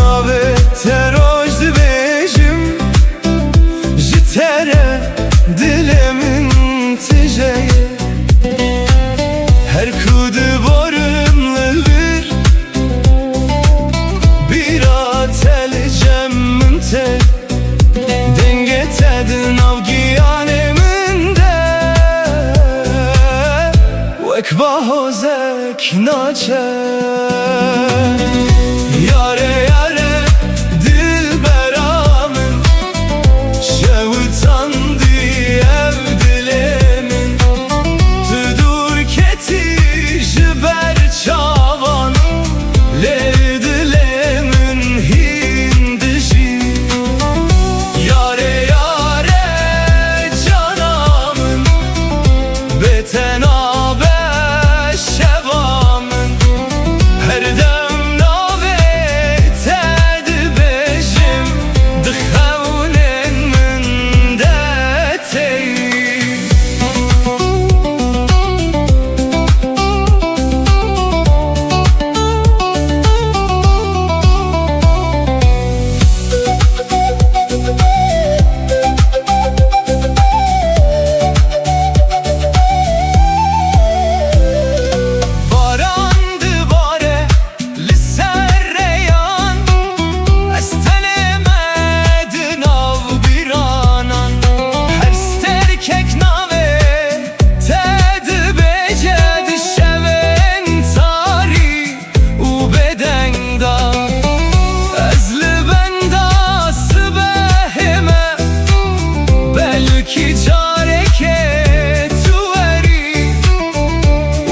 nave teroj dibêjim ji te re dilimin tijeye her ku diborim li wir bira telicem min te denge te navgiyanemin de wek bahozek naçe yare yare dilberamın şevitandı ev dilimin tüdur keti jiber çavan le dilimin hindişi yare yare canamın betenabe şevamın her dem nave tedbejim dıxevnen min detey Barandı bare li serreyan ez telemedin av biranan her sterkek nave tedbeced şeven tari u bedenda ezli benda sibehime belki careke tuveri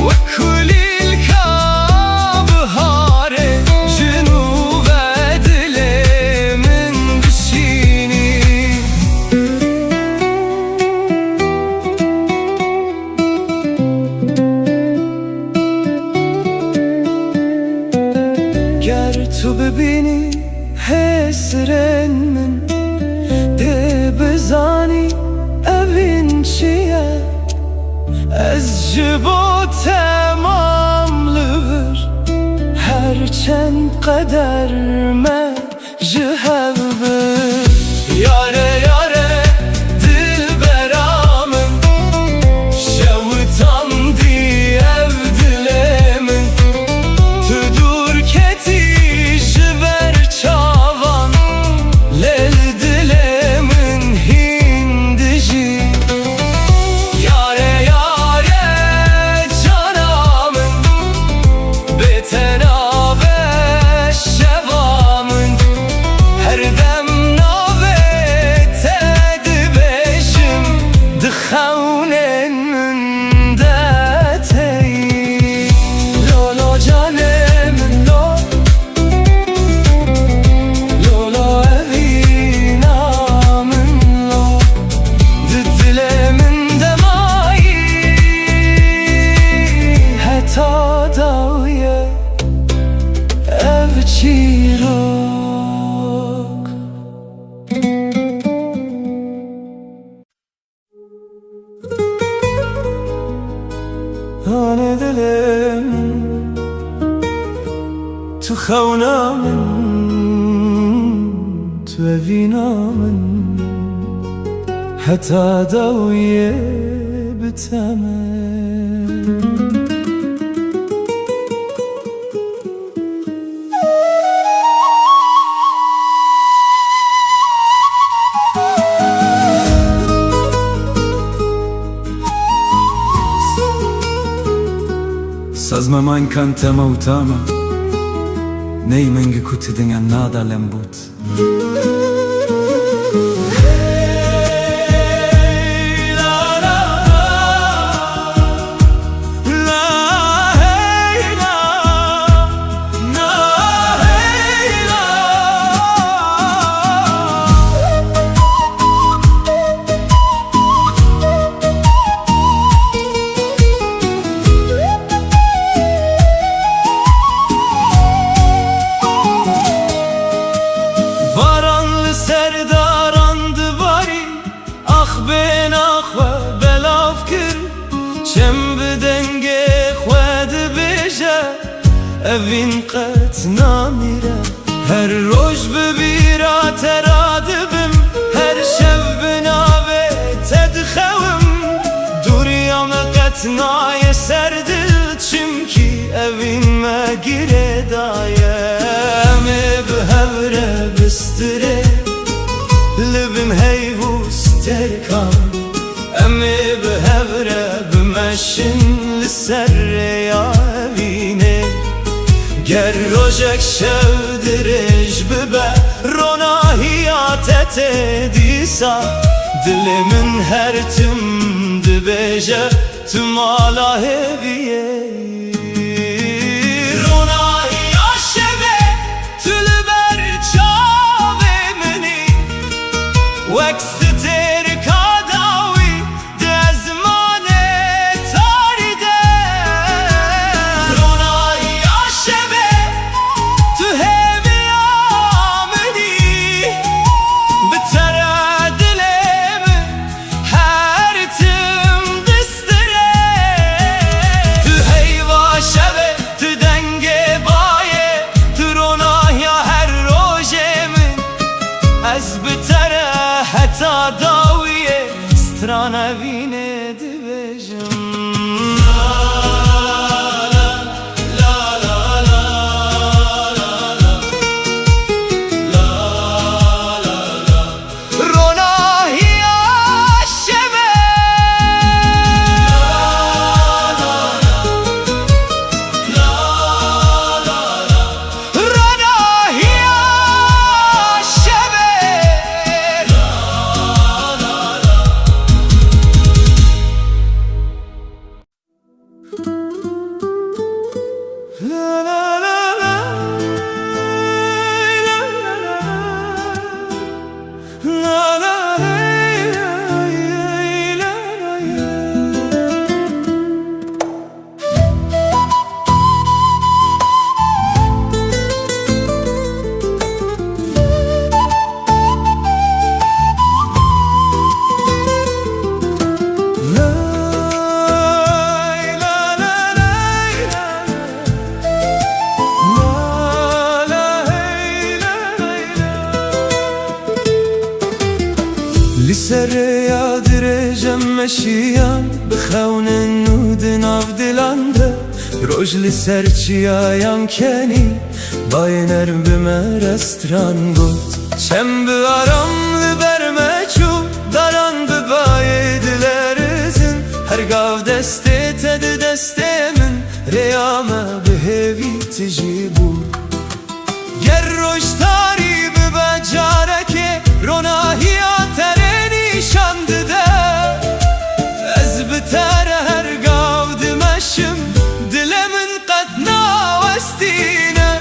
ve kulil kabhare jinuve dilimin bişini ger tu bibini hesren min de bizani evin çiye ez ji bo temamlı bir her çend qeder me ji hev bir yare yare dilberamın şevitandı ev dilimin tüdur keti jiber çavan lel dilimin hindişi yare yare canamın betenabe şevamın her dem nave tedbejim dıxevnen min detey lo lo canemin lo lo lo evinamın lo dilimin demayi heta daviye ev çirok Hane dilim tu xewnamın tu evinamın heta daviye bitemen Sazma man kante mautama Nei mengi kuti dinga nada lembut evin qet namire Her roj bibira teradibim Her şev binave tedxevim Duriyam qetnaye serdil Çimki evin me gire daye Emi bihevre bistire Libim heyvus terkan Emi bihevre bimeşin Lisserre ya evine Ger rojek şevdirej bibe Ronahiyat etedisa Dilimin her tüm dibeje Tüm ala heviye Ronahiya şeve Tülber çave meni Vekster kadavi Dezmane taride Ronahiya şeve Tu hevi ameni Bitere dilemi Her tim distire Tu heyva şeve Tu denge baye Tu ronahiya her rojemin Ez bitere heta dawiye Strana vine dibejim Ronahiya şeve Ronahiya şeve La la la la La la la La la لسر يادرجم مشيان بخون النود ناف دلانده روج لسر چیایم کنی باینر بمرستران گوت چم بیارم لبرمه چو داران ببای دلرزن هر گاو دسته تد دسته من ریامه بهوی تجیبو گر روش تاری ببجاره که روناهیا ترینی شانده Ez bitere her gav dimeşim Dilemin qed navestine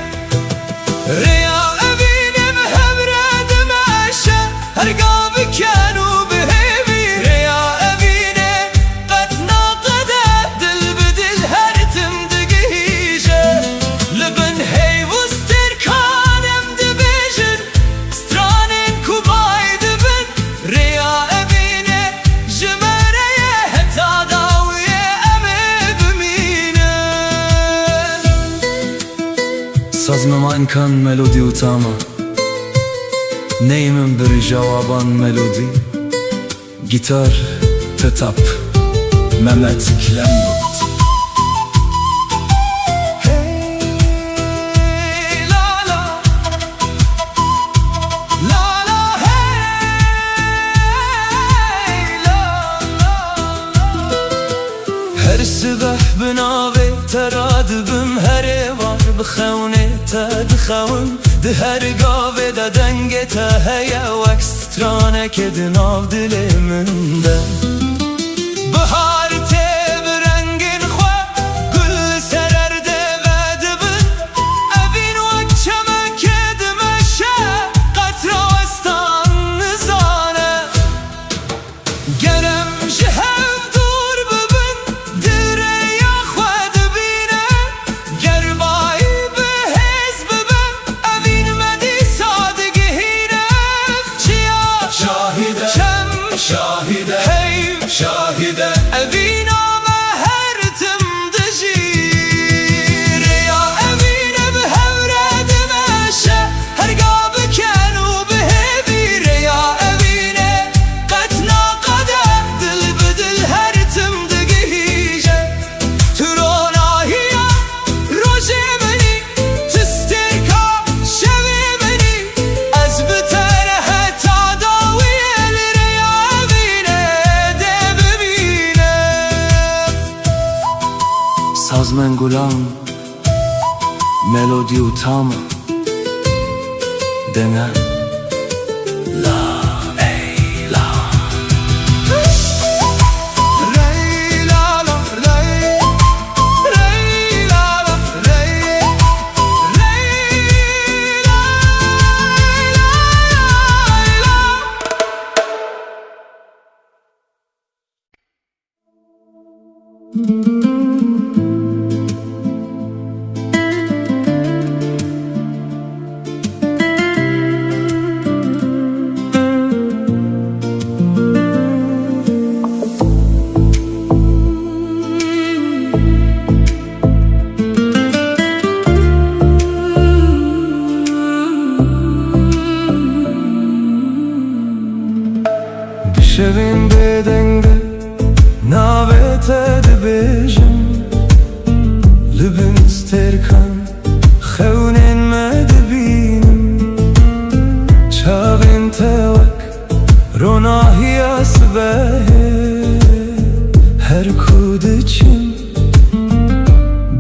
Riya evinim hevre dimeşe Her gav kenu bihevi Riya evine qed naqede Dil bidil her tim digije Libin heyvus terkanem dibijin Stranin kubay dibin Riya evine jimereye heta dawiye eme bimine Sazmama imkan melodi utama Neyimin bir jawaban melodi Gitar tetap Mehmet Klemgut Hey la la La la hey la la Her sibah binave teradibim Her var bخونه تدخوم ده هر گاوه ده دنگ تا هیا وکسترانه که دناو دل من ده بهار تب رنگین خواه گل سررده ودبن اوین وکچمه که دمشه قطراستان نزانه گرم شهف دور ببن دره یا خواه دبینه گربایی به حزب بم اوین مدی سادگی هینه چیا شاهده شم شاهده هیو شاهده اوین من گلام ملودی و تام دنه شوین بدنگه ناوت دبیجم لبن استرکن خونین مدبینم چاوین توک روناهی اسبه هر کودچم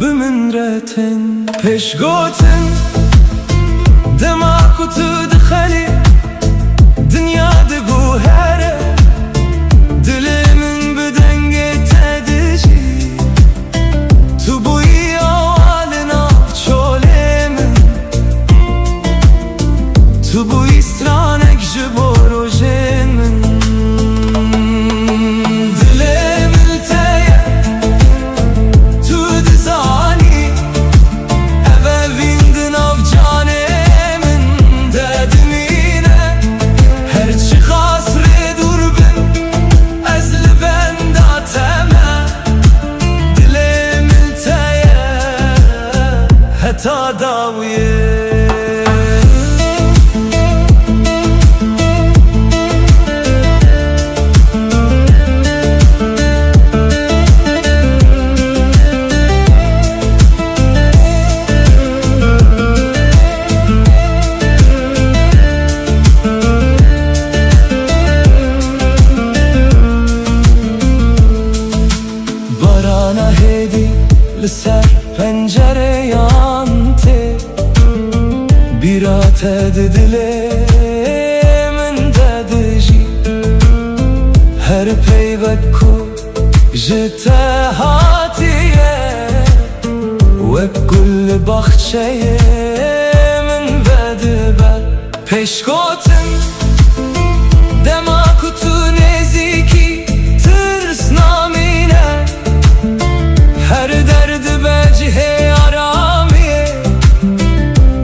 بمن رتن پیش گوتن دماغ تو دخلی دنیا دگو هره دلمن بدنگه تدجی تو بوی آوال ناف چولمن تو بوی سرانک جبورو جنمن دلمن تیه تو دزانی اول ویند ناف جانمن ددمینه هرچی خاص ردور بن از لبن داتمه دلمن تیه حتی داویه barana hedi لسر پنجره یانته بیرات دل من ددجی هر پیوک کو جته هاتیه و کل باخچه من بدبل پیش گوتن دماغ تو نزیکی ترس نامینه هر درد بجه آرامیه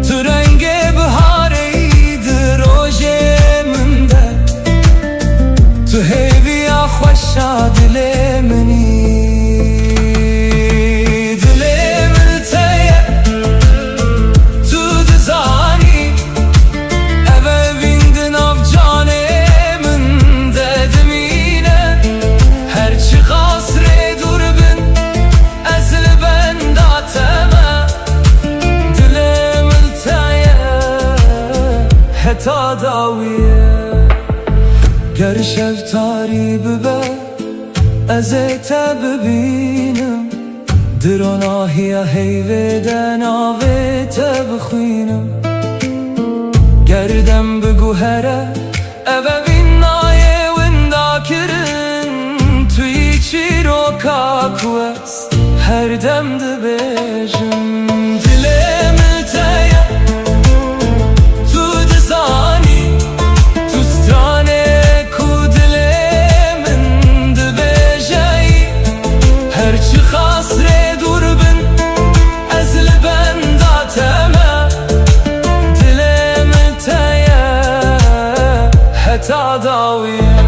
تو رنگ بهاره ایده روژه منده تو هیوی خوشا دل منی دل من تیه تو دزانی اوه ویندن آف جانه من ددمینه هرچی خاص ردور بن از لبن داتمه دلمن تیه حتی داویه گر شفتاری ببه از ببینم دروناهی هیوه دناوه بخوینم گردم بگو هره اوه بین نایه وندا کرن توی چی رو کاکوست هر دم دبیجم دلمن تیه تو دزانی تو سترانه کو دلمن دبیجی هرچی خاص ردور بن از لبن داتمه دلمن تیه حتی داویه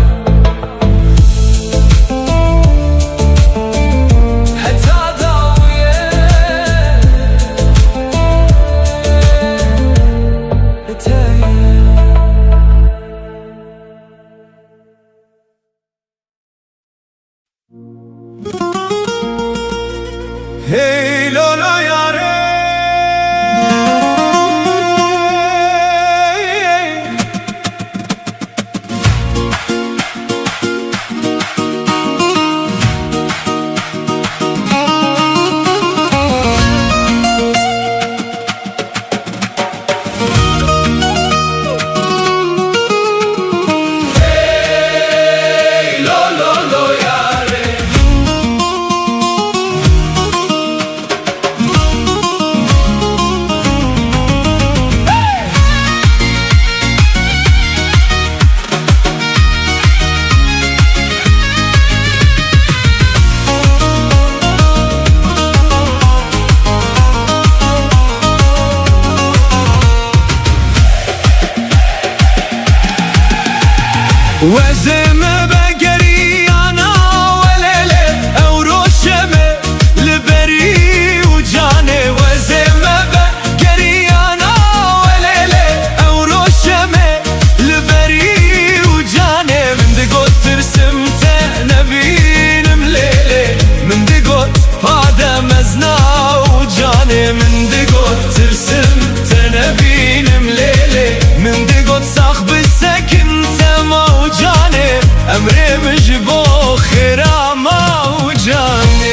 Hey Lola yare وزم بقريانا وليلة أو روشمة لبري وجاني وزم بقريانا وليلة أو روشمة لبري وجاني من دقوت ترسمت نبين مليلة من دقوت هذا مزنا وجاني من دقوت ترسمت نبين مليلة من دقوت صاحب السكن موجاني أمري مجبو خيرا موجاني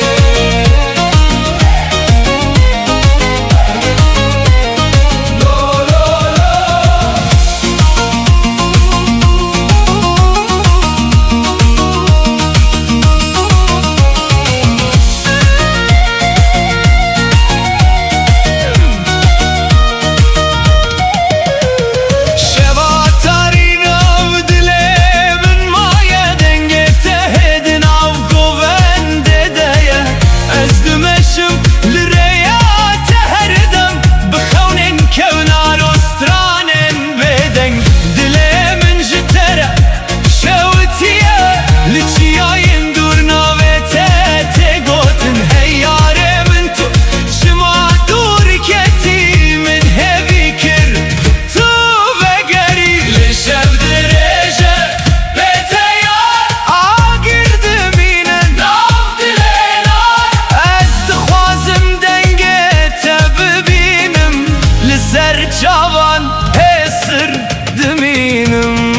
جوان هسر دمينم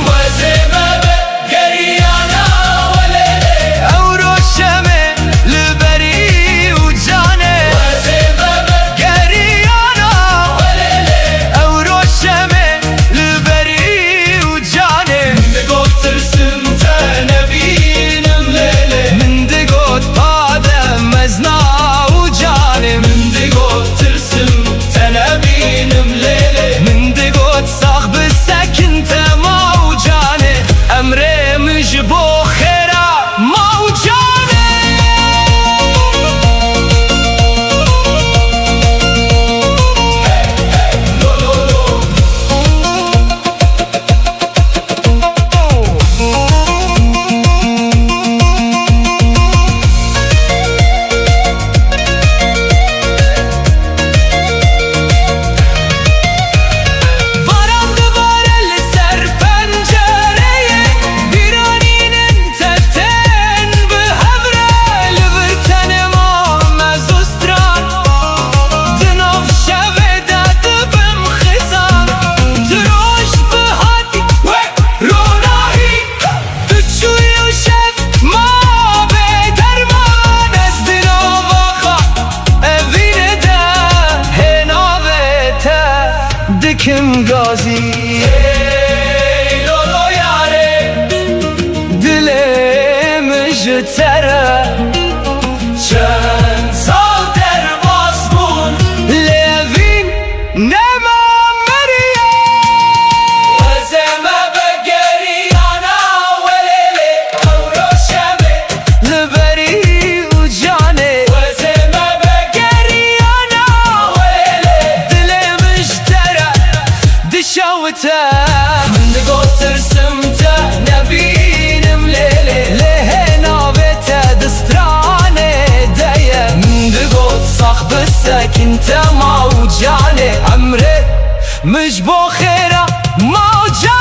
وزمة بقريانا وليلة أو روشمة لبري وجاني وزمة بقريانا وليلة أو روشمة لبري وجاني من دقوت ترسمت نبين مليلة من دقوت هذا مزنا وجاني من دقوت نبين مليلة من دقوت صاحب السكن موجاني أمري مجبو خيرا موجاني دكم غازي لولو ياري دلي مجترى چند سال در باسمون لوین نما مریا وزمه بگریانا ولیلی او روشمه لبری و جانه وزمه بگریانا ولیلی دلی مجترى دشوته من دقوت ترسمته نبين مليلة ليه نابته دستراني دايه من دقوت صاحب السكن موجاني عمري مجبو خيرا موجاني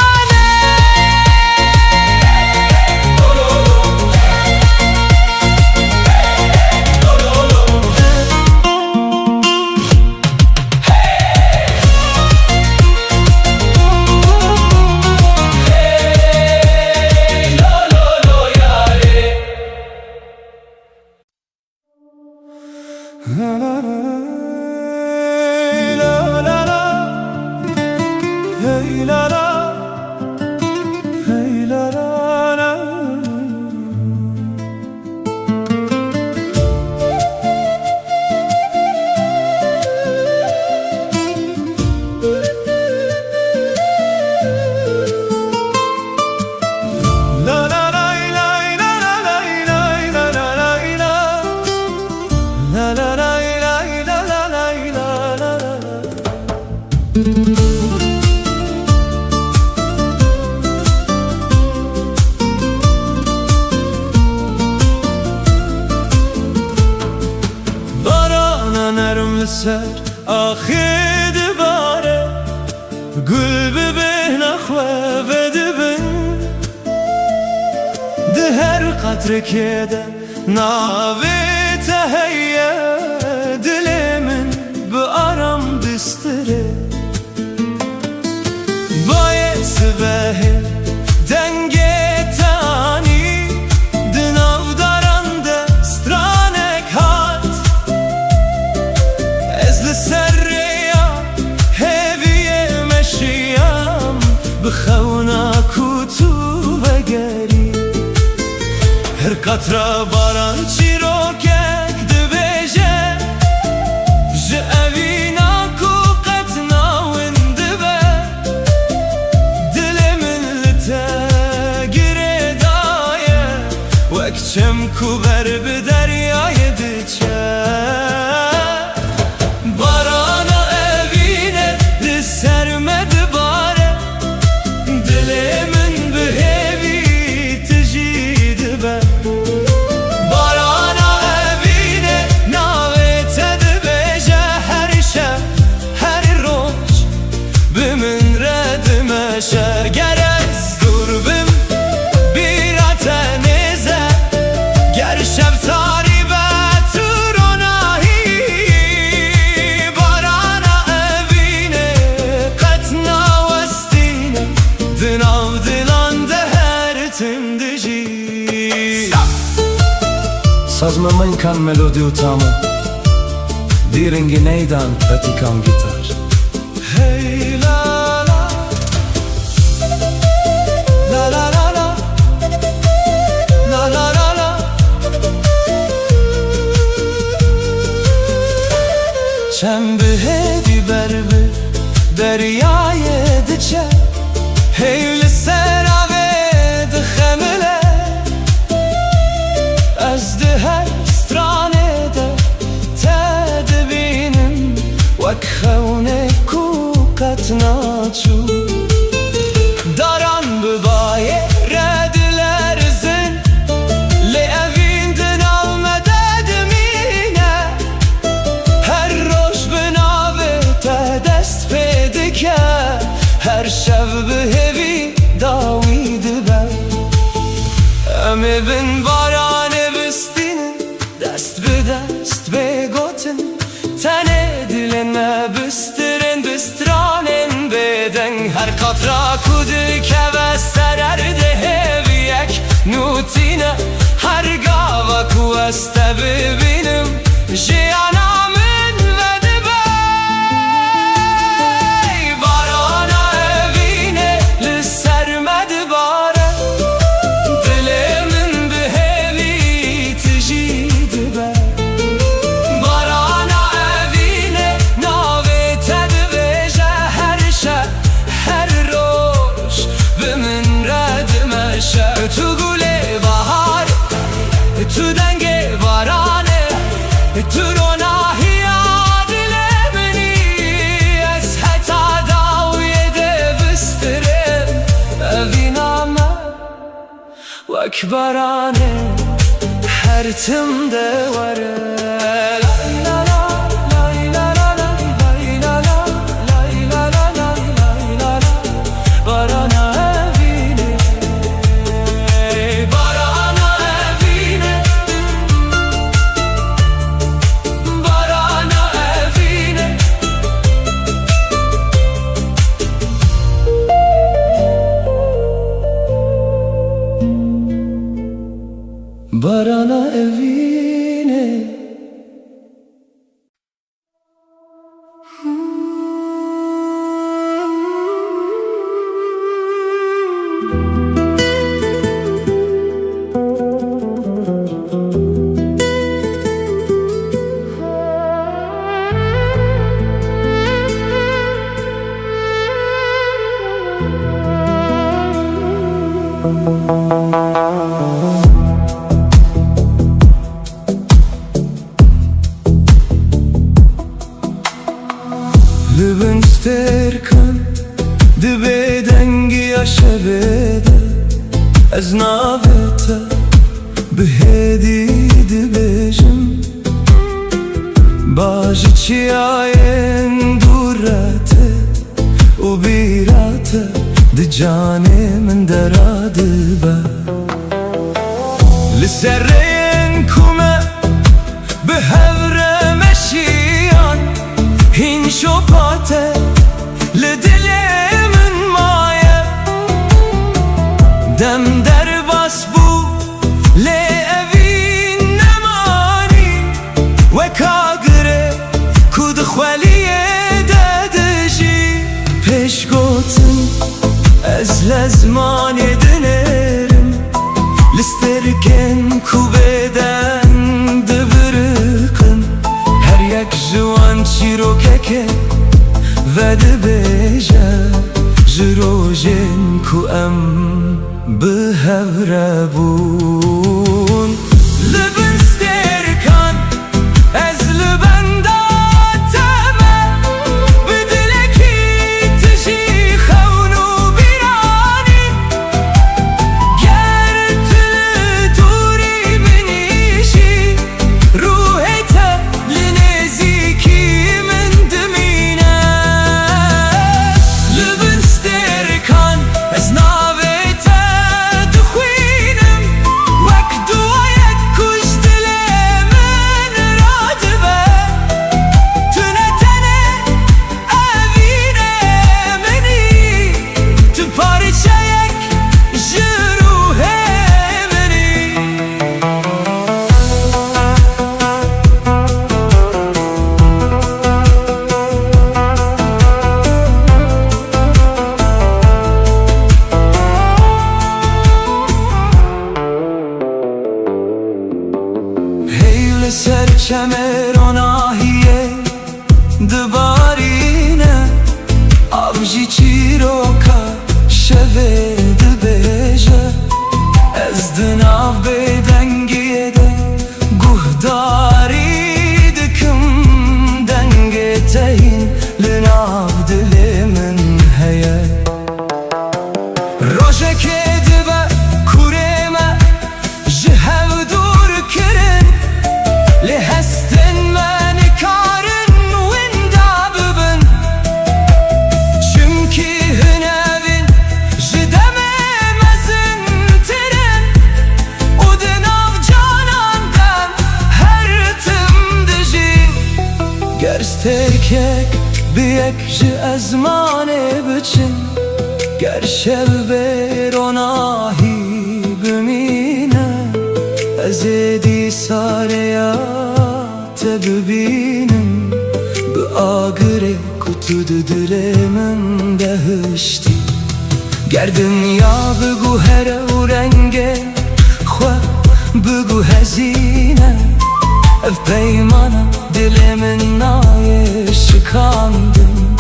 gül bibih naxwe vedibin di her qatrekê de navê te heye dilê min bi aram bistire bayê sibehê dengê te anî di navdaran de stranek hat ez li ser rêya hêviyê meşiyam bi xewna ku tu vegerî her qatra baran çîrokek dibêje ji evîna ku qet nawin dibe dilê min li te girêdaye wek çem ku ber bi deryayê diçe barana evîne li ser me dibare dilê min bi hêvî tijî dibe barana evîne navê te dibêje her şev her roj bi min re dimeşe ger ez dûr bim bîra te nêze ger şevtarî be tu ronahî barana evîne qet nawestîne di nav dilan de her tim dijî Sazma menkan melodi u tamam Diringi neydan petikan gitar Hey la la La la la la La la la la Çem bihedi berbi deryayê diçe Hey li serave dixemile Ez di her stranê de te dibînim wek xewnek ku qet naçû daran bi bayê re dilerizin lê evîn di nav me de dimîne her roj bi navê te dest pê dike her şev bi hêvî dawî dibe em ê bin baranê bistînin dest bi dest bêgotin tenê dilên me bistirin bi stranên bêdeng her qatra ku dikeve ser erdê hêviyek nûtîne her gava ku ez te bibînim jiyana min vedibe barana evîne li ser me dibare dilê min bi hêvî tijî dibe barana evîne navê te dibêje her şev her roj bi min re dimeşe tu gulê bahar tu dengê baranê tu ronahiya dilê minî ez heta dawiyê de bistirim evîna me wek baranê her timde were lay la la lay la la lay la la lay la la lay la la barana evîne barana evîne barana evîne barana evîne Libin sterkan dibê dengiya şevê de ez navê te bi hêdî dibêjim Baji çiyayên dûr re te û bîr دجاني من درادبه لسرين كومه بهور مشيان هين شوباته لدلي من مايه دم در باس بو لأبين نماني وكاغره كود خوليه دادجي پیش گوتن از لزمان دنرم لسترکن کو بدن دبرقن هر یک جوان چیروکه و دبیجه جروجن کو ام بهوره بون لبن سترکن از لبن داتمه بدلکی تجی خونو بیرانی گر تل دوری منیشی روحیت لنزیکی من دمینه لبن سترکن از ناویت دخوینم وک دوایت کش دل من رادبه تنتنه اوینه منی تو پارچه یک جروح منی هیل سر چمران آهیه دبارینه آبجی چیروکا شوه دبیجه از دناو بدنگیه ده گهداری دکم دنگه تهین لناو دل من هیه روشه که دبه کورمه جهو دور کرن لهستن من کارن وندا ببن چمکی هنوین جدمه مزن ترن و دناو جانان دم هر تم دجین گرز ترکک بیک جه ازمانه بچن گر شب بروناهی بمینه از دی ساریات ببینم به آگره کتو دل من دهشتی گر دنیا بگو هر و رنگه خواه بگو هزینه اف پیمانه دل من نای شکاندم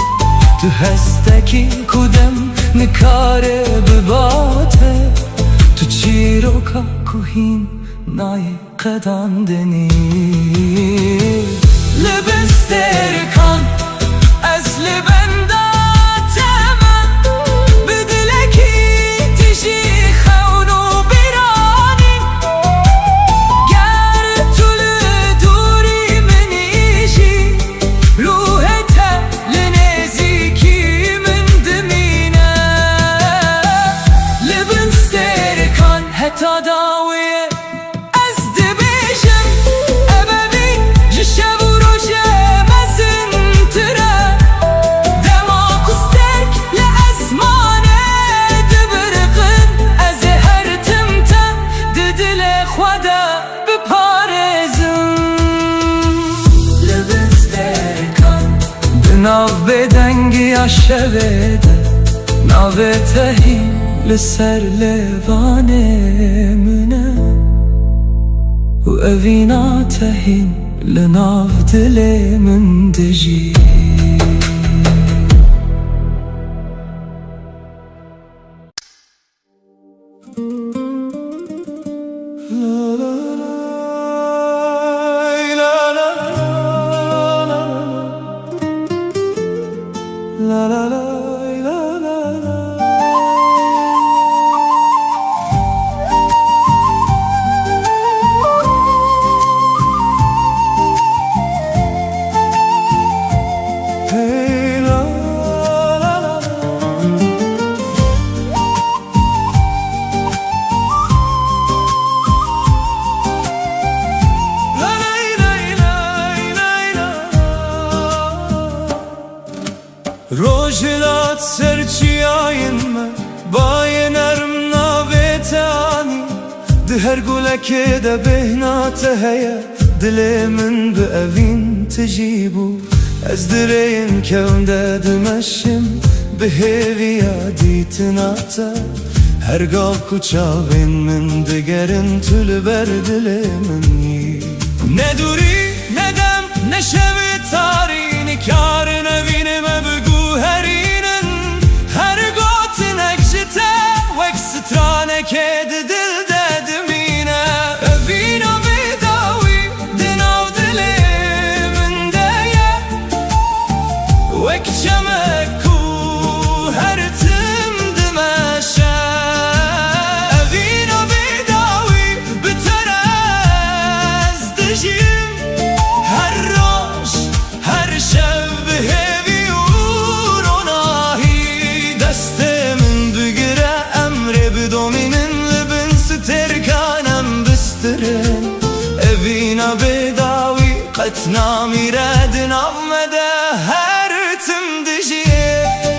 تو هستکی کدم نکاره بباته تو چیروکا کوهین نای قداندنی لبن سترکان از لبن داتمه بدلکی تجی خونو بیرانی گر طول دوری منیشی روحت لنزیکی من دمینه لبن سترکان حتی داویه از دبیجم ابوی جشب و روشه مزن تره دماغ و سترک لازمانه دبرقن از هر تمتم ددل خدا بپارزم لبن سترکان بناو بدنگی شوه ده ناو تهی لسر لوانه منه و اوینا تهین لناو دل من دجی هر گلک ده بهناته هیا دل من به اوین تجیبو از درین کون ده دمشم به هیویا دیتناتا هرگاه کچاوین من دگرن تل بر دل منی ندوری ندم نشوی تارین کار نوینم بگو هرینن هرگاه تنکجته وک سترانه که دل دادمینه اوینا بیداوی دناو دل من دایه وک چمکو هر تم دمشه اوینا بیداوی بتر از دجیم هر روش هر شب هیوی و روناهی دست من بگیره امر بدومینن لبن سترکانم بسترن اوینا بیداوی قطنا میرد نامده هر تم دجیم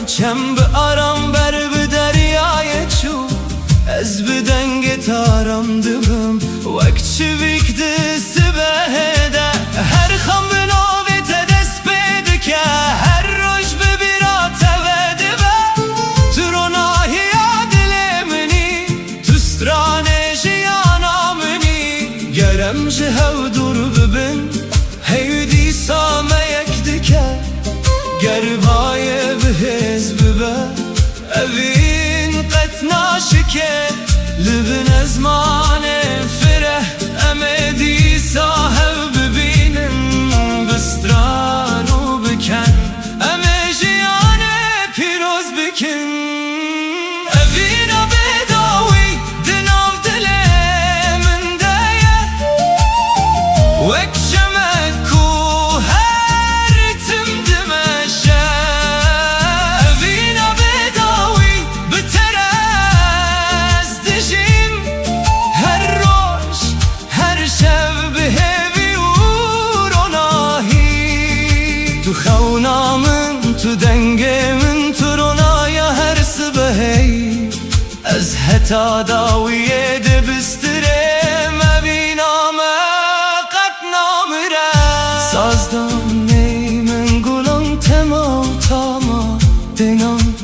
چم به آرام بر به دریای چو از بدنگ تارم دبم وک چویک دست بهده هر خم به نوی تدست بیده که هر روش ببیرات وده به تو روناهی دل منی تو سترانه جیانا منی گرم جهو دور ببین هیودی سامه یک دکه گربای بهز ببه اوین قطنا شکه لبن ازمان فره امدی صاحب ببینن بسترانو بکن امجیان پیروز بکن اوینا بداوی دناو دل من دایه وک شمکو هر تم دمشه اوینا بداوی بتر از دجیم هر روش هر شب به هیوی و روناهی تو خونا من تو دنگ من تو رونایا هر سبهی از حتا داویه ده بسترم اوینام قد نامره سازدم نی من گلم تما تاما دنام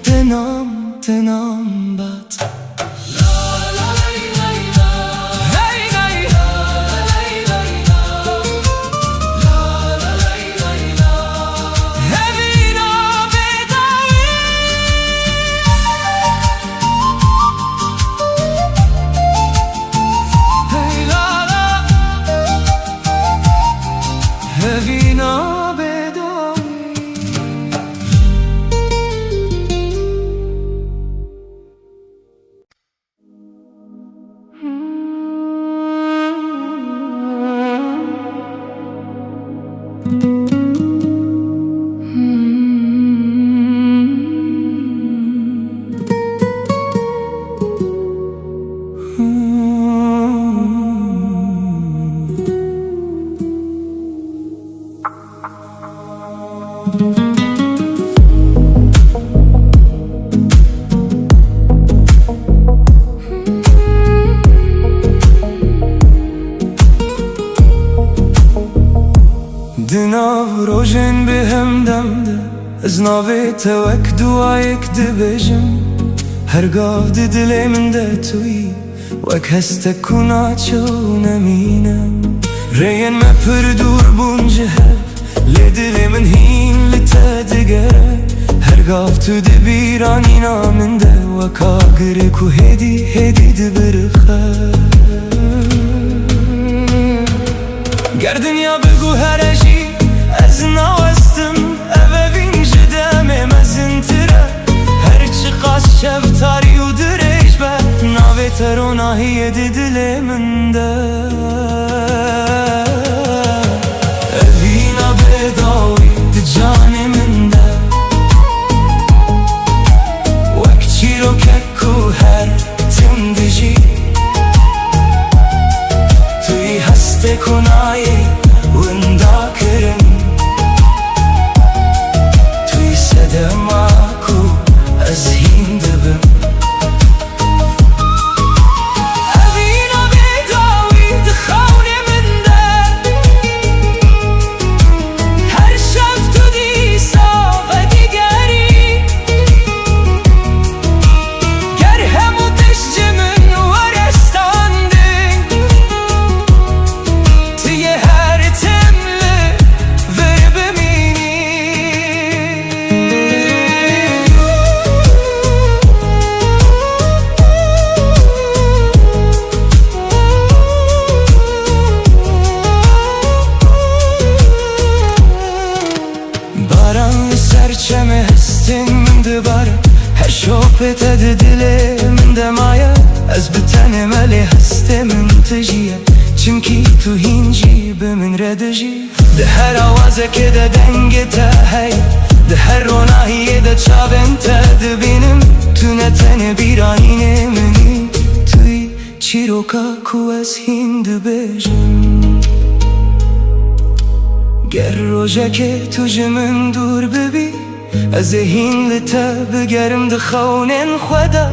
دنام دنام بد اوینا بداوی دناو روژن به هم دمده از ناوی توک دوایک دبیجم هرگاه ده دل من ده توی وک هسته کنا چو نمینم رین ما پر دور بونجه لی دل من هین لتا دگره هرگاه تو ده بیرانی نامنده وکا گره کو هدی هدی ده برخه گردنیا بگو هرشی از نوستم اوین جدم مزنتره هرچی قاس شفتاری و درش به ناوی تروناهی دل من ده نافت دل من دمایه از بتن ملی هسته من تجیه چمکی تو هینجی به من ردجی ده هر آوازه که ده دنگ تا هی ده هر روناهیه ده چابن تا دبینم تو نتن بیرانین منی توی چیروکا کو از هند بجم گر روژه که تو جمن دور ببی از هین لتا بگرم ده خونن خدا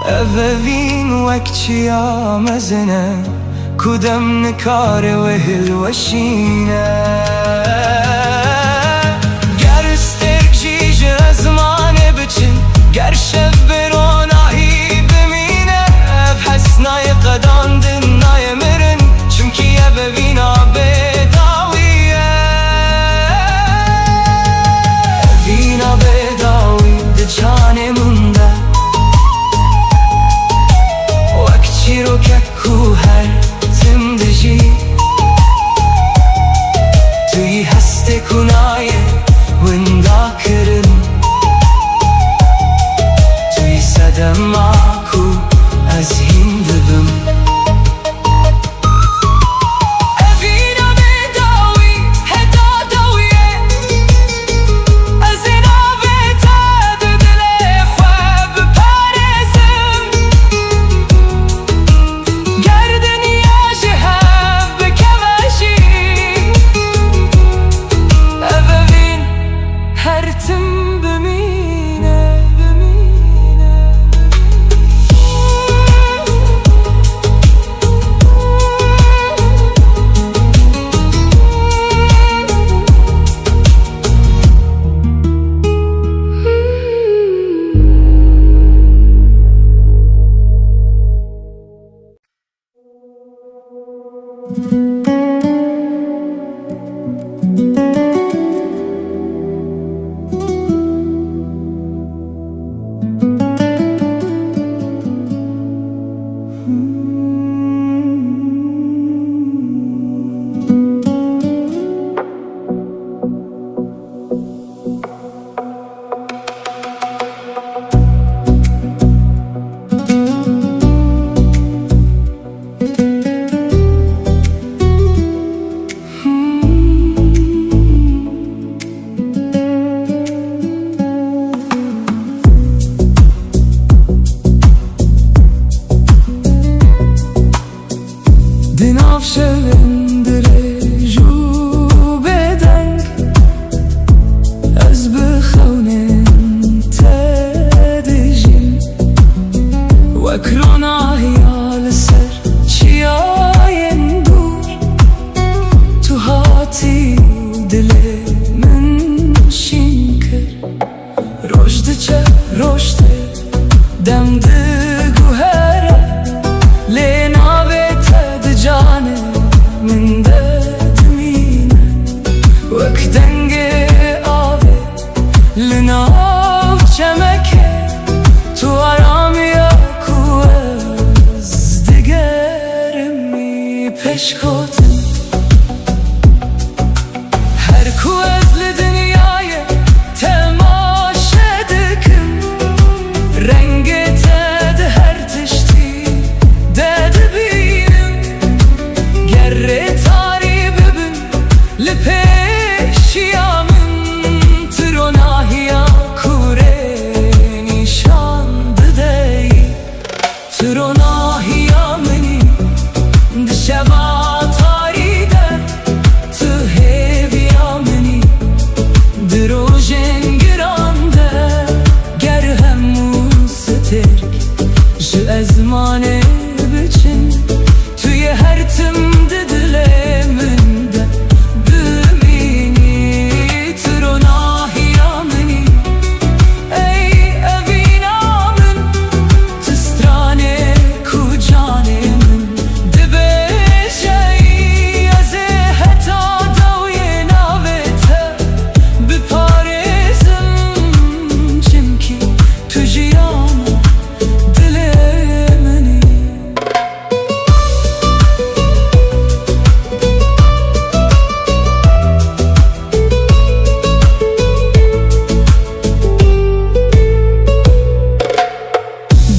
اوین وقت چی آمزنه کدام نکاره و هلوشینه گر استرک جیج ازمانه بچن گر شب بروناهی بمینه اف حسنای قدان دنای مرن چمکی اوین بداویه اوین بداوی ده جانه منده وقتی رو که کو هر زندگی توی هسته کنای وندا کرن توی صدم آکو از هند بم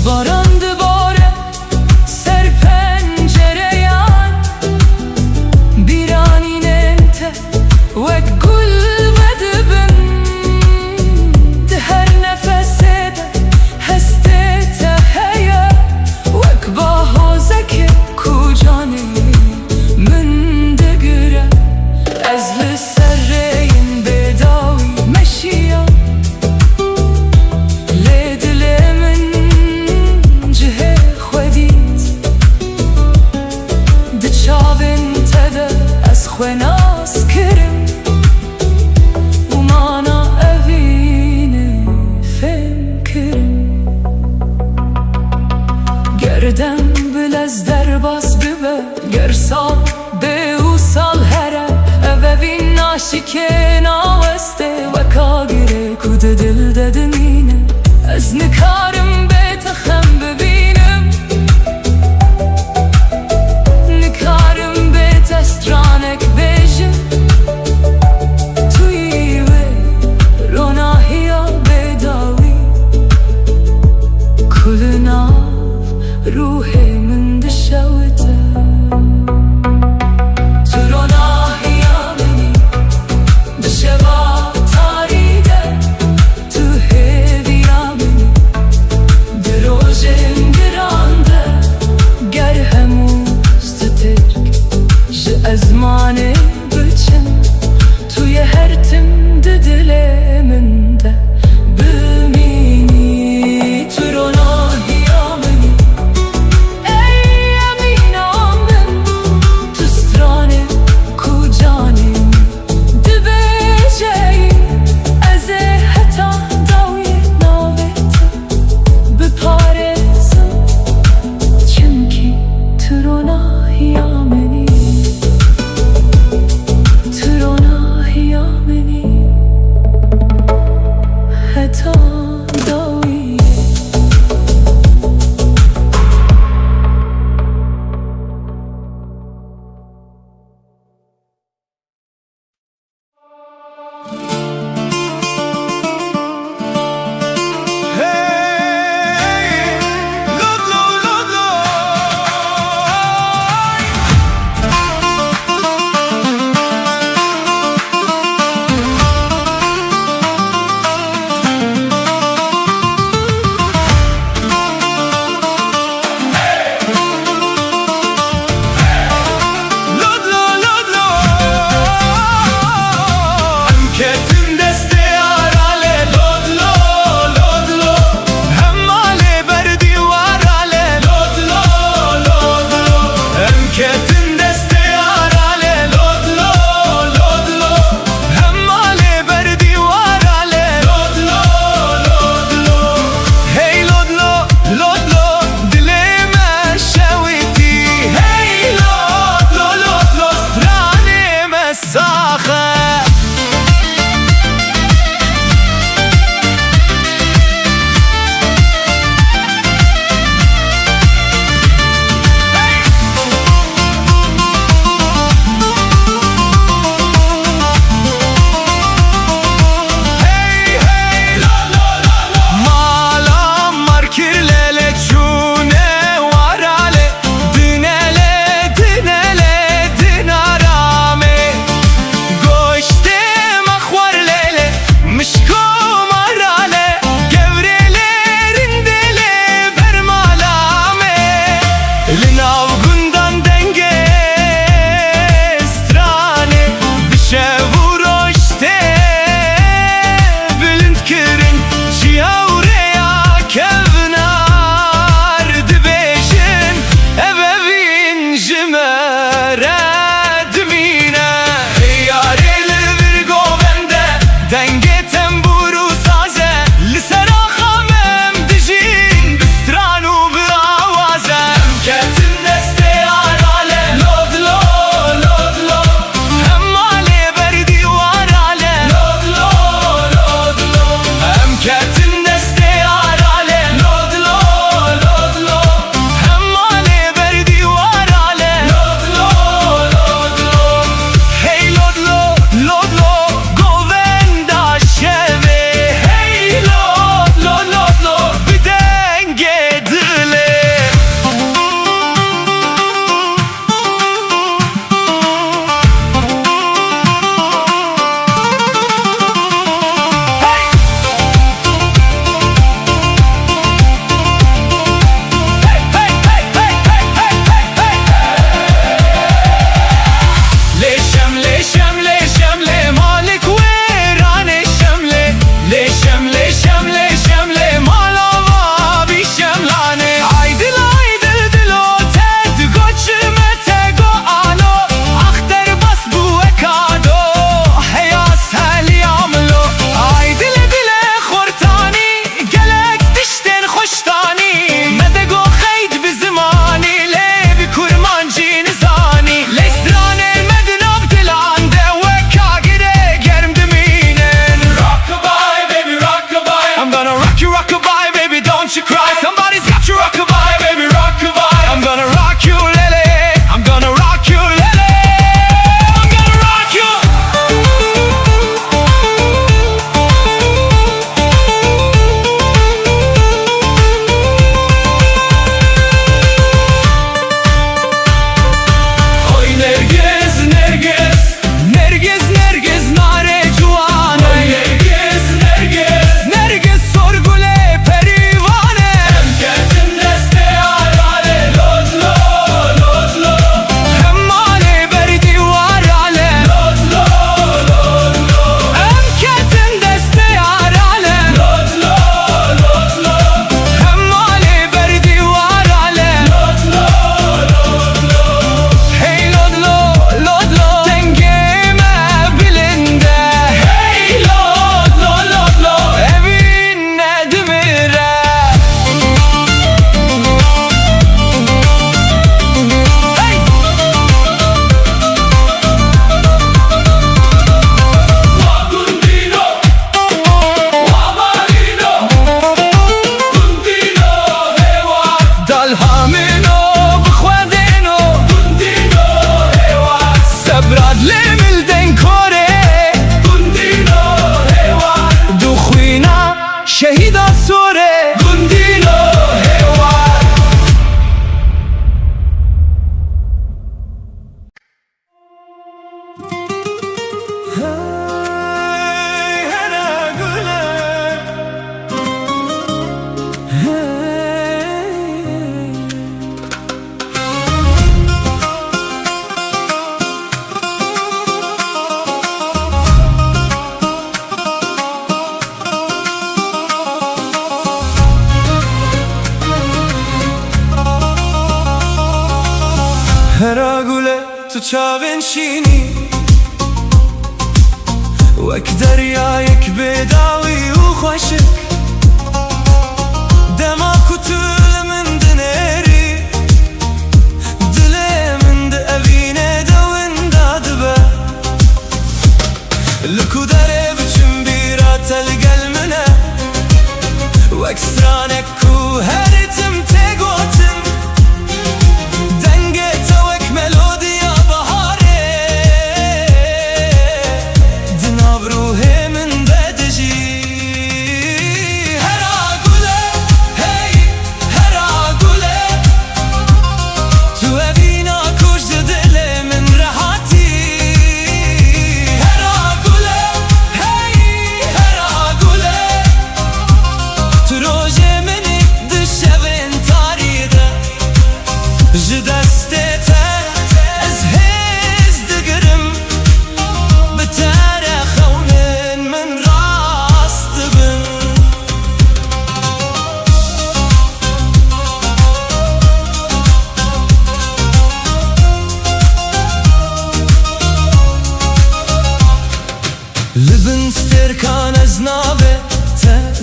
باران دوباره سر پنجره‌یان بیرانین انت وک گل و دبن ده هر نفسه ده هسته تهیه وک با حوزک کجانه من دگره از لسرین بداوی مشیان لدل من جه خودیت ده چاوین تده از خوناس کرم و مانا اوین فهم کرم گردم بل از در باز ببه گرسال به او سال هره اوین ناشی که ناوسته و کاگره کود دل ددمینه از نکارم به تخم ببینم نکارم به تسترانک بیجم توی و روناهی ها بداوی کل ناف روح من دشوته تو روناهی ها منی دشوا تاریده تو هیوی ها منی دروژم گرانده گر هموز ترک ج ازمانه بچن توی هر تم ده دل من ده بمینی تو روناهی ها منی ای امین من الهامنو بخوادينو گندینو هیوان سبراد لیمل دن کوره گندینو هیوان دو خوینا شهیدا سوره گندینو هیوان هرا گوله تو چاوین شینی وک دریایک بداوی و خوشک دما کتول من دنری دل من ده اوینه دوین دادبه لکو داره بچم بیرا تلگل منه وک سرانک کو هرتم تگوتم لبن ستركان از ناوه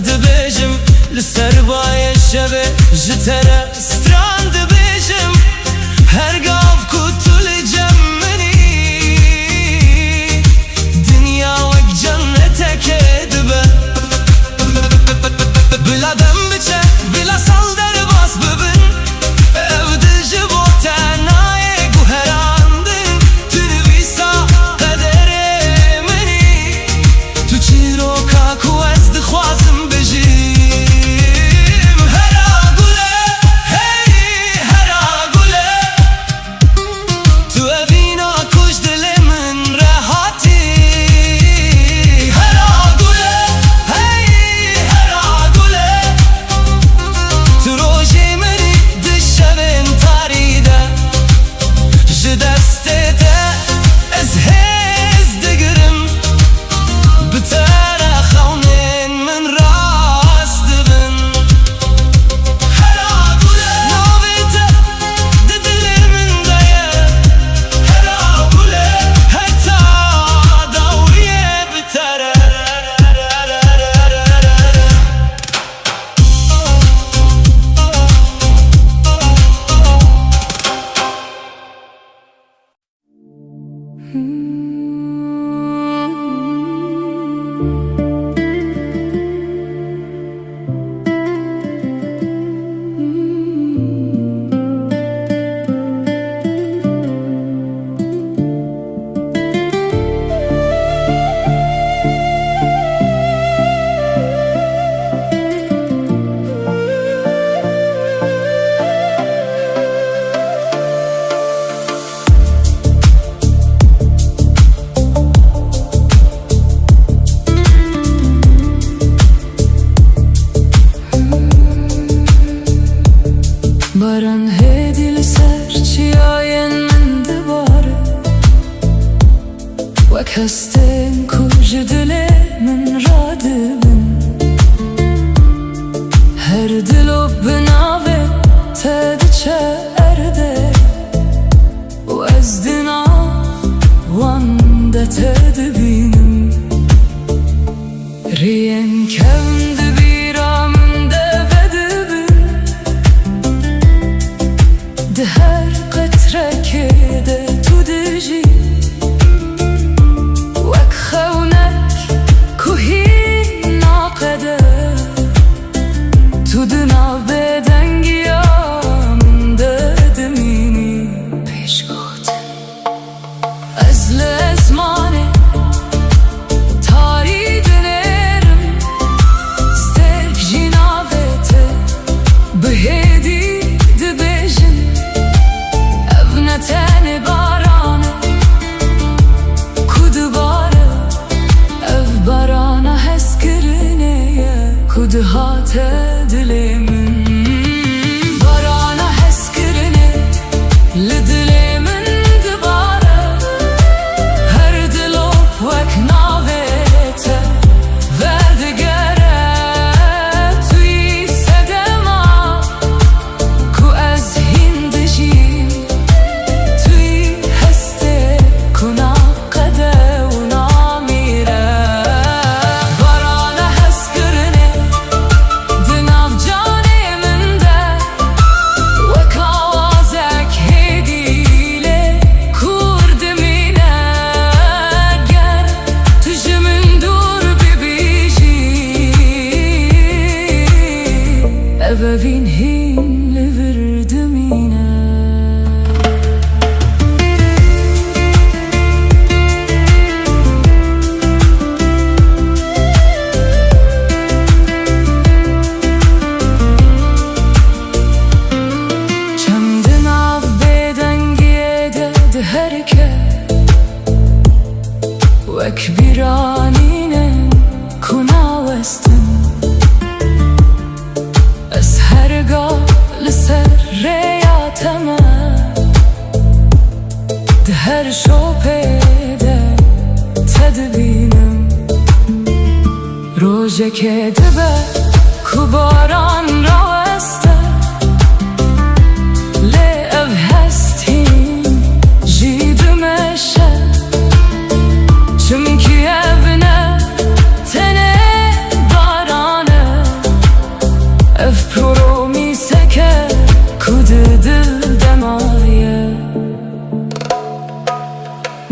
دبیجم لسر بای شبه جتره ستران دبیجم هرگاف کتول جمنی دنیا وک جنتک دبه بلا دم بچه بلا سال در باس ببن evde jibo tenayê guherandin tu nivîsa qederê minî tu çîroka ku ez dixwazim bijîm hera gule hey hera gule tu evîna kuj dilê min rehatî hera gule hey hera gule tu rojê minî di şevên tarî de ji destê te ez hêz digirim bi tere xewnên min rast dibin hera gule navê te di dilê min de ye hera gule heta dawiyê bi tere Baran hedil ser çiyayen min dibare wek hestên ku ji dilê min radibin her dilo bi navê te diçe erde û ez di nav wan de te dibînim rêyên kevn di bîra min de vedibin di her qetrekê de tu dijî wek xewnek ku hîn naqede tu di nav bêdengiya هدي دبيجن ابنتاني بارانه كدباره اف بارانه هسكرنه كد هات دلمن بارانه هسكرنه لدلمن دباره هر دلوب وك ناوته وردگره توی صدما کو از هندجیم توی هسته کنا قده و نامیره بارانه هسکرنه دناف جانه من ده وک آوازک هدیله کردمینه گر تجمن دور ببیجی ابوین هین لوردمینه چمدن آف بدنگیه ده هرکه وک بیرانینن کناوستن از هرگاه لسر ریاتمه ده هر شوپه ده تدبینم روژه که دبه کو باران راوسته لی او هستیم جیدمشه چونکی evine tene barane ev promise ke kude dil demaye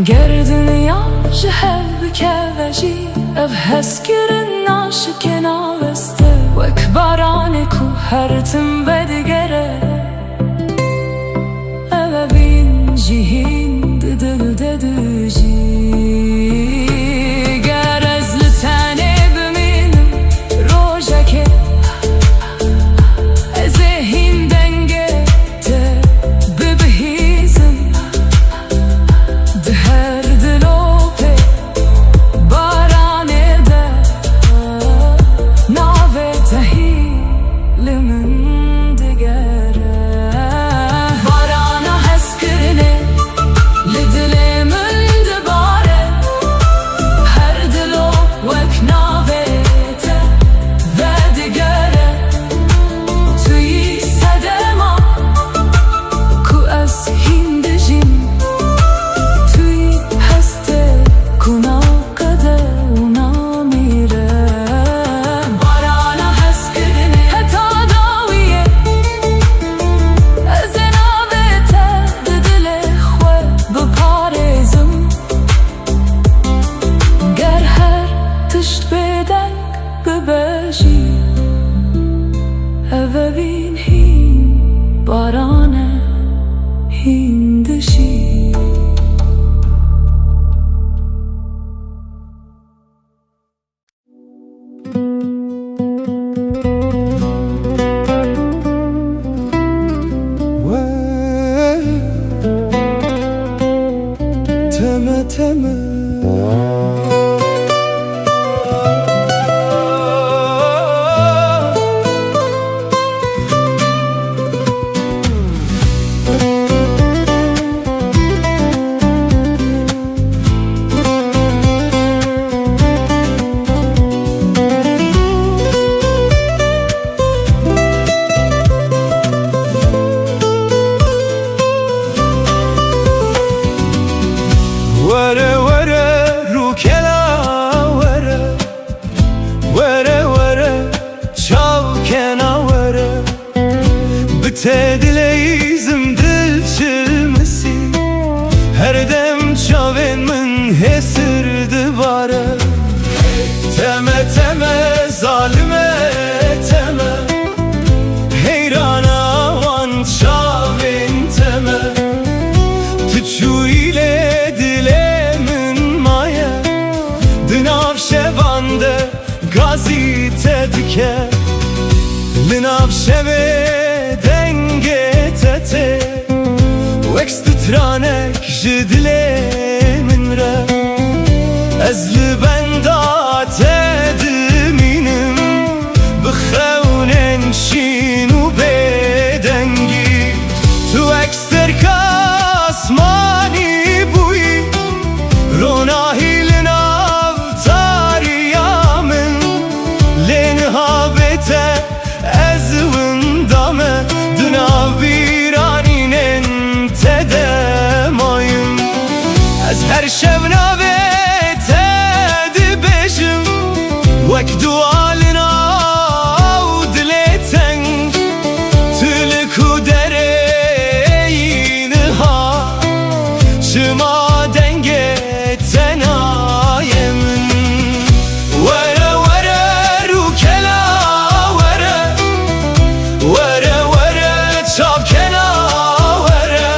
gerdin ya jehev keveji ev heskirin naşike naveste vek barane ku hertim vedigere eve bin jihin didil deduji gerezli tane biminim rojake ezehin denge te bibihizim her dilope barane de nave tahi limin digere barana heskirine lidilimin dibare her dilo vek navete ve digere tuyi sedema ku az hindijim توی هسته کنا قده و نامیره بارانه هست کرنه حتا داویه از ناوته دل خواه بپارزم گر هر تشت بدنگ ببجی اوه بین هین بارانه هندشی تمه تمه وره وره رو کلا وره وره وره çav kena وره bite dileyizim dil çilmesi her dem çavên min hesirdi bare teme teme zalime teme heyrana van çavên teme tuçu ile gazite dike Linav şeve stranek ji dilê min re ez li benda te dimînim bi xewnên şîn û bêdengî tu ek sterka asmanî bûyî ronahî li nav tariya min lê nihavê te ez winda me di nav bîranînên te de mayim ez her şev navê te dibêjim wek dua li nav dilê teng tu li ku dereyî niha çima dengê te nayê min were were rûkela were were were çavkena were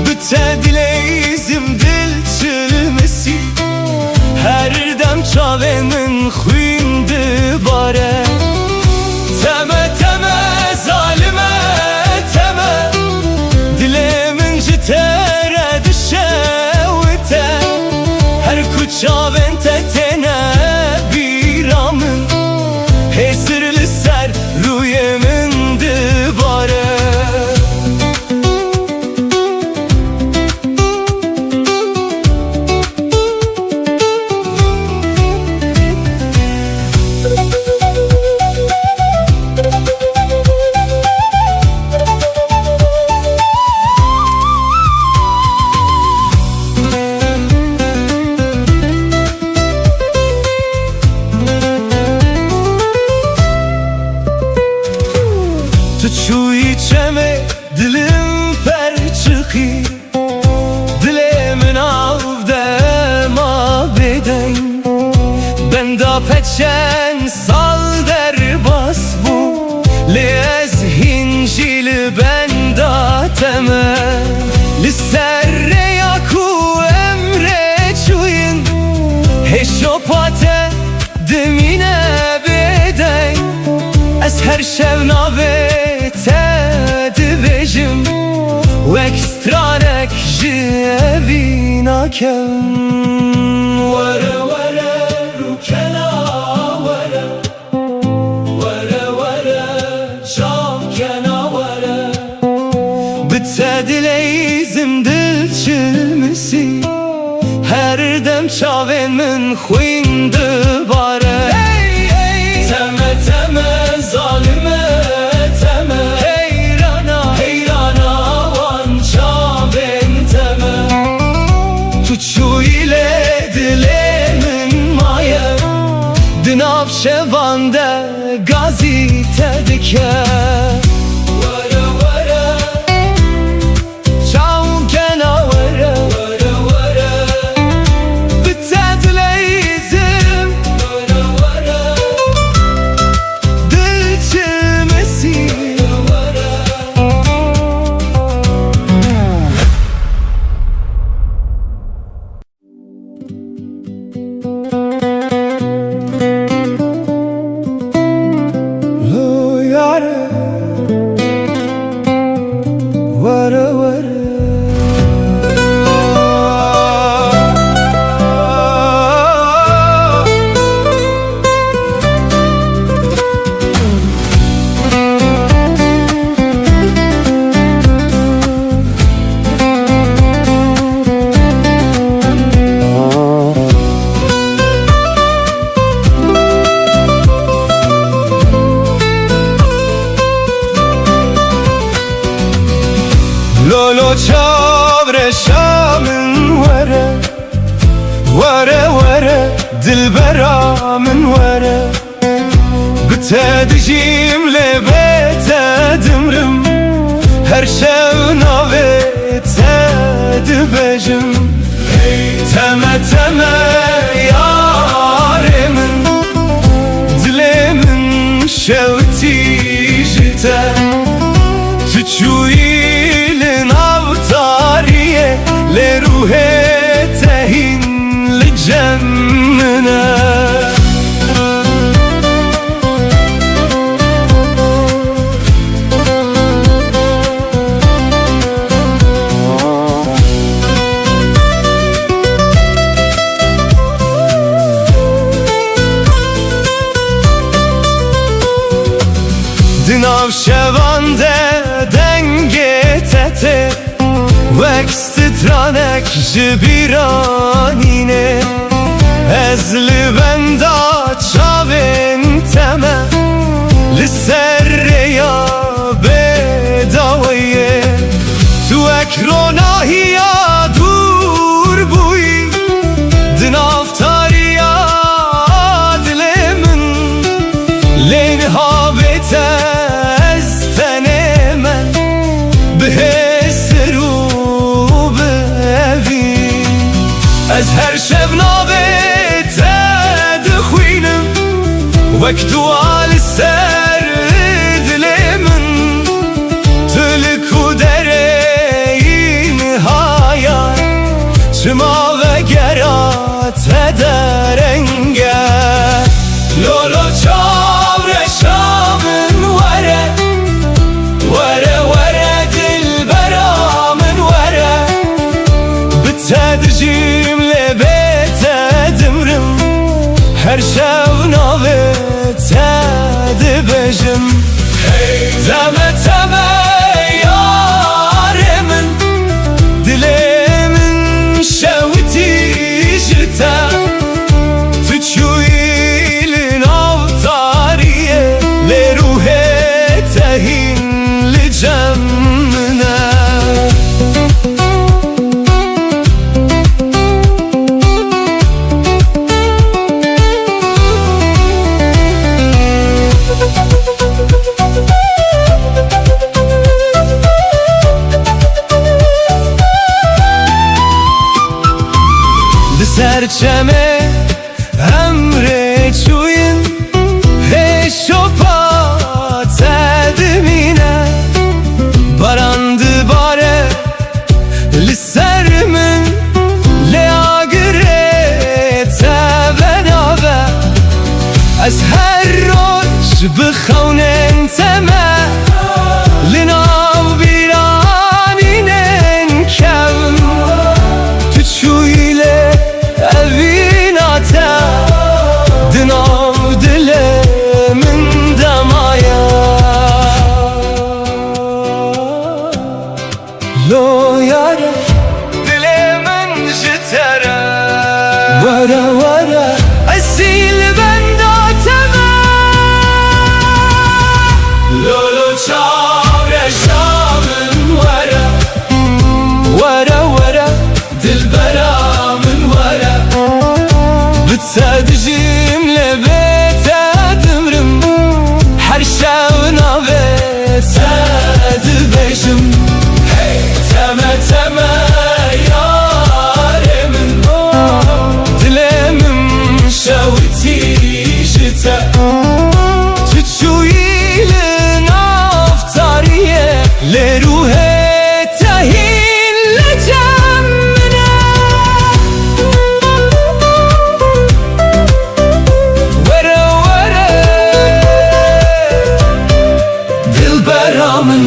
bi te dileyizim dil çilmisî her dem çavê min xwîn dibare teme teme zalime teme dilê min ji te re dişewite her ku çavên te têne bîra min hêzir li ser rûyê min dibare Tu çûyî çemê dilim per çıxî dilê min av de ma bêdeng benda peçen sal derbas bû lê ez hîn jî li benda teme li ser rêya ku emrê çûyîn hêşopa te dimîne bêdeng ez her şev navê te dibêjim wek stranek ji evî nakevim were were rûkela were were were çavkena were bi te dileyizim dil çilmisî her dem çavên min xwîn dibare teme teme zalime teme heyrana heyrana wan çavên teme tu çûyî lê dilê min maye di nav şevan de gazî te dike were were çavkena were were were bi te dileyizim were were dil çilmisî lo yare were were Lolo çavreşa min were were were dilbera min were bi te dijîm lê bê te dimrim her şev navê te dibêjim teme teme yarê min dilê min şewtî ji te tu çûyî li nav tariyê lê ruhê te hîn li cem min e ناوشوانده دنگ تته وک سترانک جبیرانینه از لبندا چاوین تمه لسر یا بداویه تو اکروناهی یا دور بوی دنافتاری دل من لینها بتز تن من به سرو ببین از هر شب نابت دخوینم وک دوال سر دل من تلکو درین هایان چما و گرات درنگه لولو چاور شامن وره وره وره دل برامن وره بتدرجیم لبت دمرم هر شب ناوت دبجم تمه تمه یار من دل من شوتی جتا تو چویل ناوتاریه لروح تهین لجمنا سرچمه امره چوین هشوپا تدمینه باراند باره لسر من لیاگره تبنابه از هر روش بخونن تمه لناو بیرانینن کم تو چویله اویناتا دناو دل من دمایا لو یاره دل من جتره وره وره اصیل بنداتمه لولو چاوره شامن وره وره وره دل برامن وره بتسادجیم لبت دمرم هر شب ناوت دبجم تمه تمه یار من دلم شوتی جتا تو چویل نافتاریه لروح تهین لجمنا وره وره دل برامن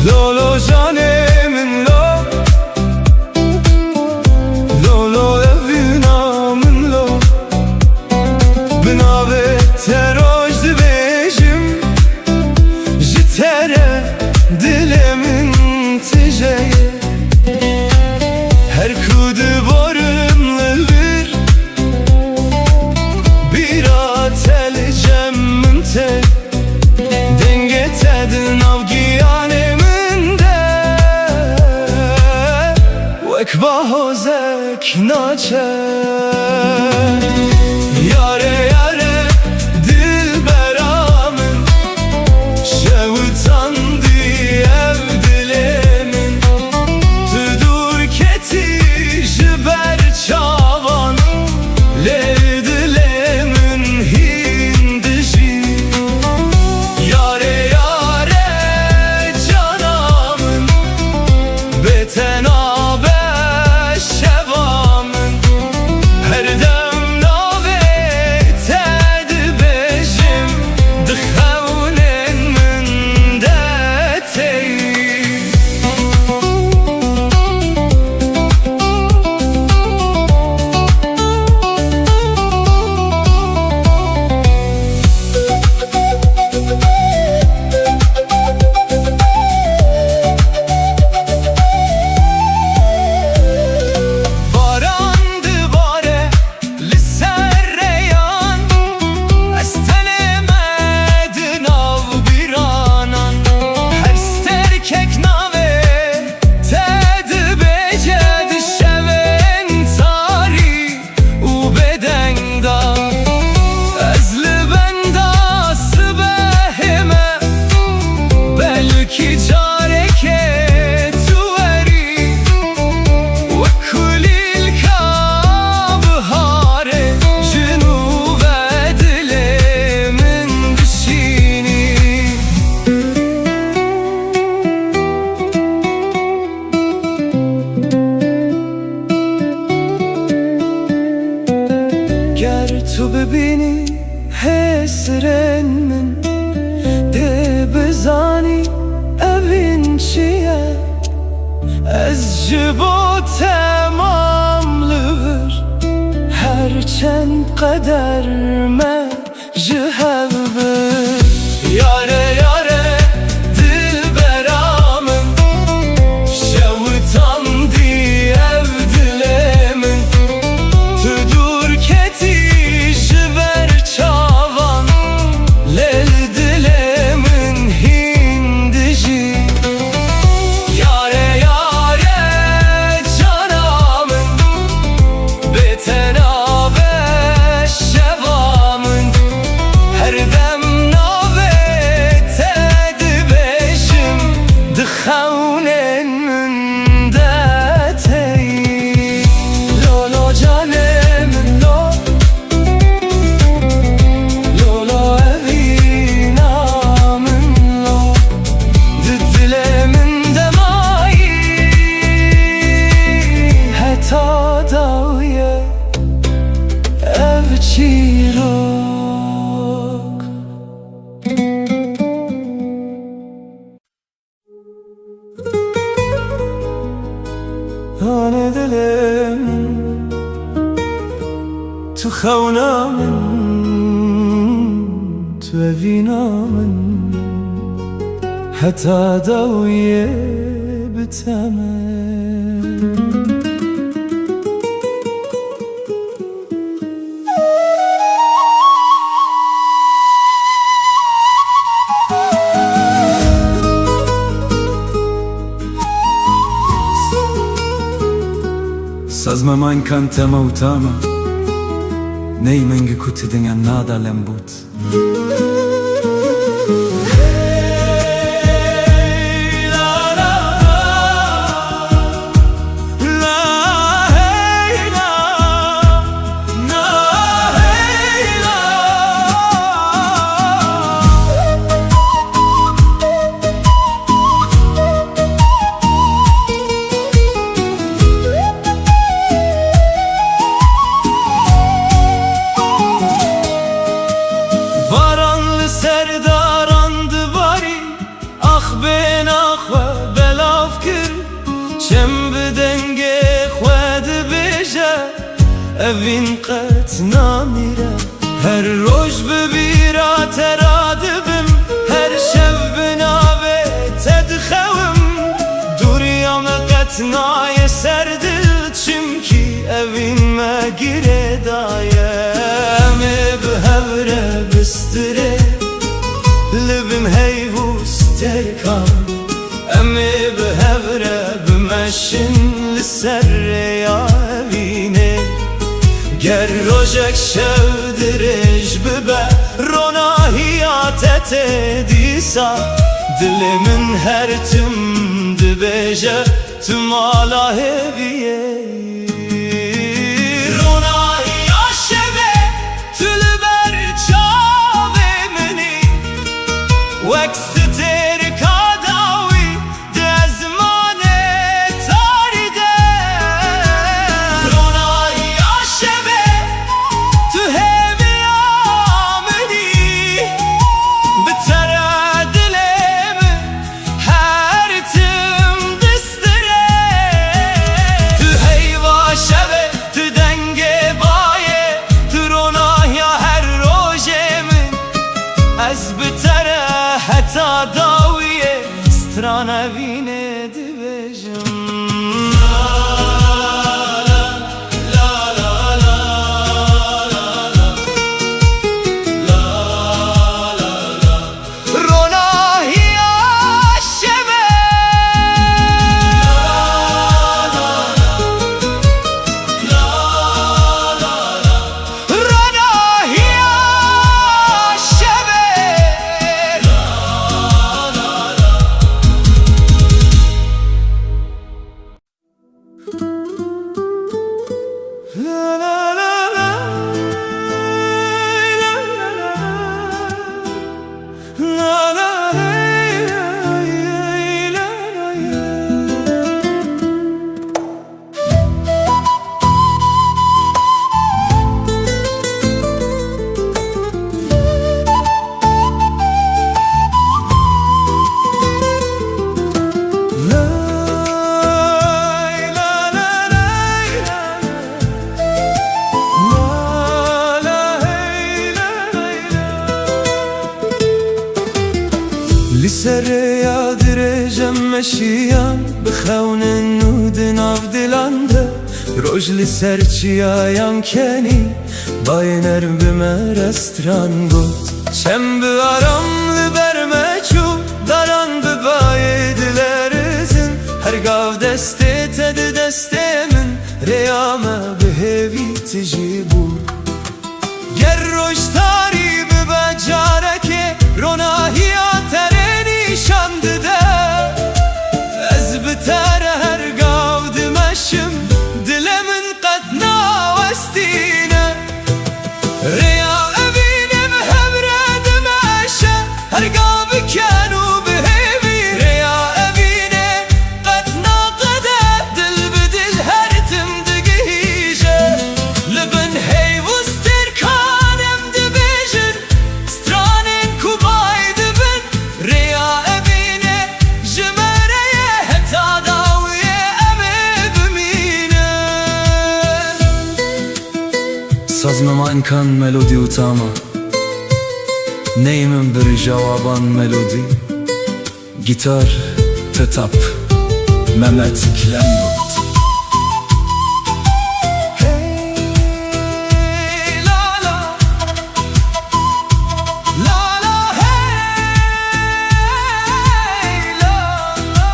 لولو جانم لو لولو evina من لو بناوه تروج دبجم جتره دلمن تجيه her kudu borumlu bir tel cemte denge tedin avgiyaneminde vek bahozek naçe yare yare dil beramın ki careke tuveri ve kulil kabhare Cünuve dilemin dişini گر تو ببینی حسرن من ده بزانی evin چیه از جبو تماملور هرچند قدر me جهبر yare yare dilberamın şevutan diyev dilemin tüdur keti jiber çavan lel dilemin hindici yare yare canamın betenabe şevamın her dem navet edbeşim dıxavnen mündetey lolo canemin lo lolo evinamın lo dilemin demayi heta daviye ev çirok Hane dilim tu xavnamın tu evinamın heta daviye bitemen Sazma man kanta mautama Nei mengi kuti dengan nada lembut Varanlı serdarandı bari Ah ben ah ve belaf kir Çem bi denge xwedi beje Evin qet namire Her roj bi bira teradibim Her şev binave tedxevim Duriyam qet naye serdil Çimki evin me gire daye Emi bi hevre bistire Libim heyvus terkan Emi bi hevre bimeşin li serre ya evine Ger rojek şevdirej bibe Ronahiyat etedisa Dilimin her tüm dibeje Tüm ala heviye وكستر كاداوي دزمانه تارده رونای عاشبه تو هوی آمدی بتره دلم هر تم دستره تو هیوا شبه تو دنگ بایه تو رونای هر روژه من از بتره حتی داویه سترانه وینه دبجم ریا درجم مشیان بخونن نودن آف دلانده روجل سرچیایان کنی باینر بمه رستران گود چم بیارم لبرمه چو داران ببای دلرزن هر گاو دسته تد دسته من ریامه بهوی تجیبو گر روشتاری ببجارکه روناهی آتره نشانده ده از بتر هر گاو دمشم دلمن قد ناوستینه ریا اوینم هبره دمشه هر گاو بکنو بهوی ریا اوینه قد ناقده دل بدل هر تم دگیجه لبن هیوستر کانم دبیجن سترانین کوبای دبن ریا اوینه جمره هتا داویه امه بمینه Sazmama imkan melodi utama Neyimin bir cavaban melodi Gitar, tetap, Mehmet Kilemnut Hey la la La la hey la la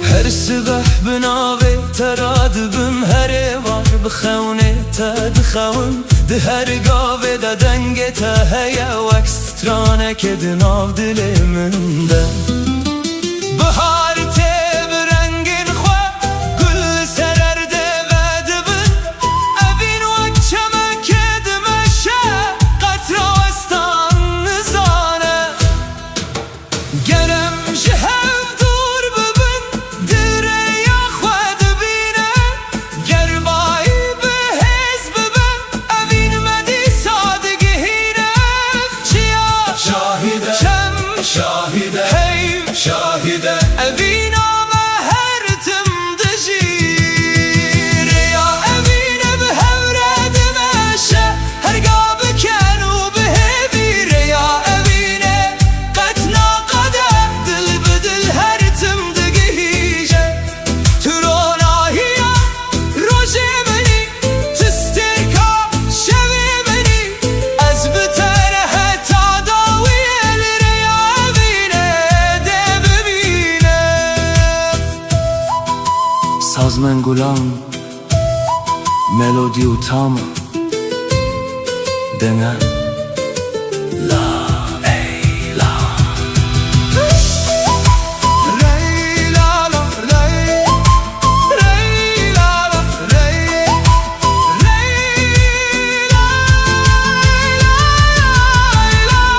Her sabah binavi teradibim her var بخونه تا دخون ده هر گاوه دا دنگ تا هیا وکس ترانه که دناو دل من ده بهار ته برنگین خواه گل سررده و دبن اوین وکچمه که دمشه قطراستان نزانه گرم جهو دور ببن دره یا خواه دبینه گر بای شاهده هی شاهده اوینا ما هر تم دجیر یا اوینه به هوره دمشه هر گاب کنو به هبیر یا اوینه قطنا قدم دل بدل هر تم دگیجه تروناهیا روژه منی تسترکا شوی منی از بتره هتا داوی Sazmen gulam Melodi utama Dene La ey la Rey la la rey Rey la la rey Rey la la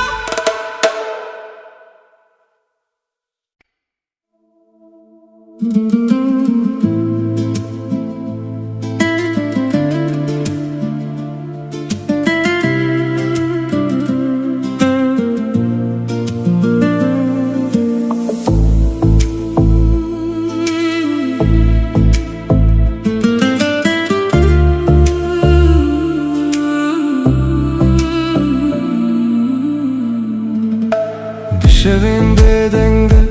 شوین بدنگه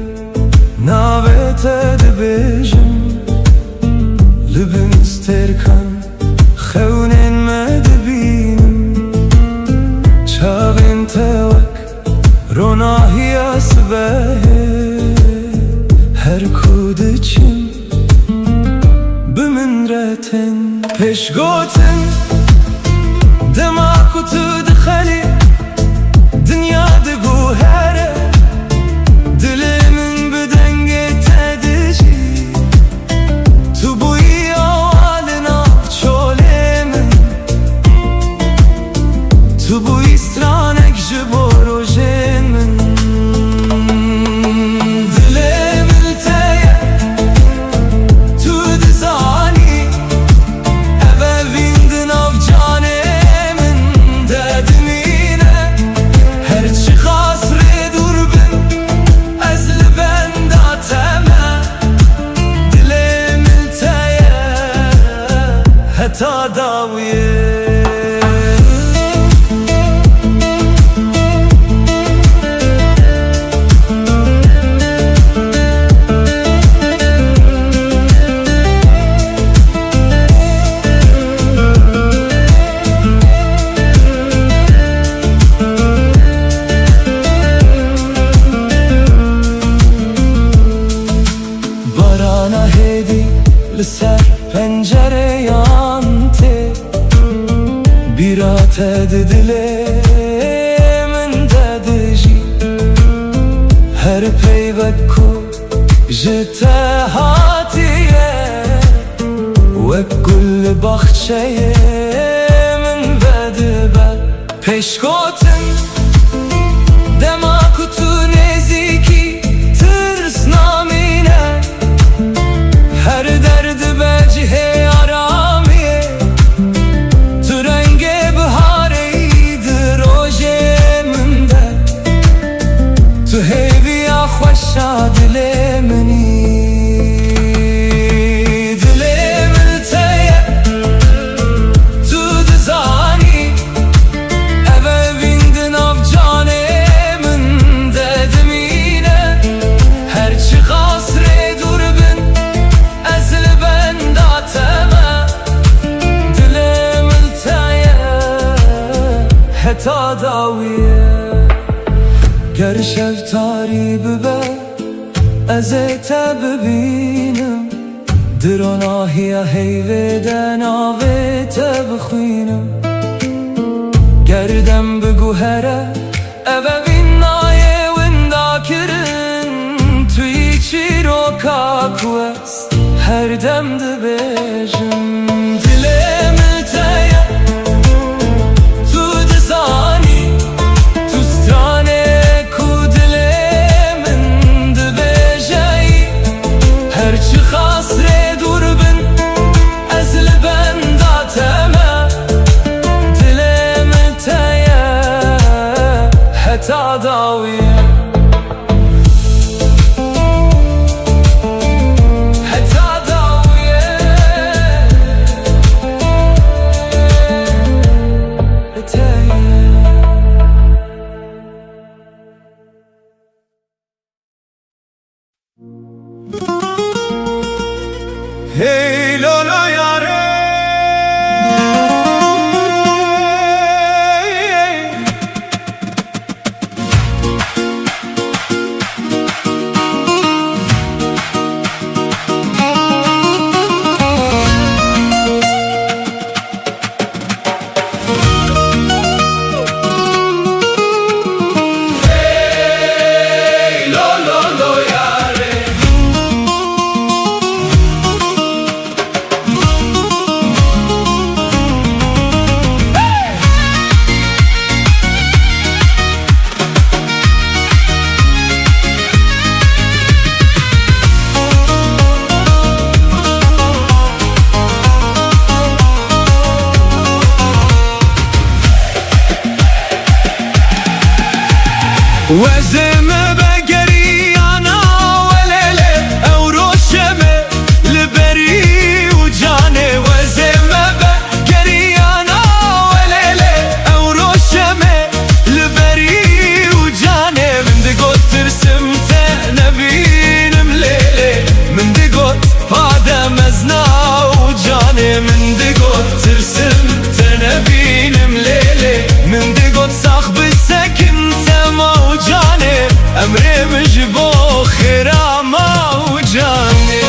ناوته دبیجم لبن استرکن خونین مدبینم چاوین توک روناهی اسبه هر کودچم بمن رتن پیش گوتن دماغ تو دخلی دنیا دگو هره دلمن بدنگه تدجی تو بوی آوالنا چولمن تو بوی سترانک جبورو جمن دلمن تایه تو دزانی اوه ویند تد دلي من ددجي هر پیوکو جته هاتیه وكل بخشيه من بدبه پیشکوتن دما کتو نزیکی ترس نامینه هر درد به جهه آرامیه تو رنگ بهاری دروژه من ده تو هیوی خوشا دل منی دل من تیه تو دزانی اوه ویندن آف جانه من ددمینه هرچی قصر دور بن ازل بنداتمه دل من تیه حتا داویه گر شفتاری ببه ازت ببینم دراناهی هیوه دناوت بخوینم گردم بگو هره اوه وینای وندا کرن توی چی رو کاکوست هر دم دبیجم دلم تیه تو دزانی تو سترانه هرچی خاصره دور بن از لبن داتمه دلم تیه حتا داویه حتا داویه تیه Hey Lola yare Hey Lola yare وزم بقري انا وليلة او روشمة لبري وجاني وزم بقري انا وليلة او روشمة لبري وجاني من دقوت ترسمت نبين مليلة من دقوت هذا مزنا وجاني من دقوت ترسمت نبين مليلة من دقوت صاحب السكن موجاني امري مجبو خيرا موجاني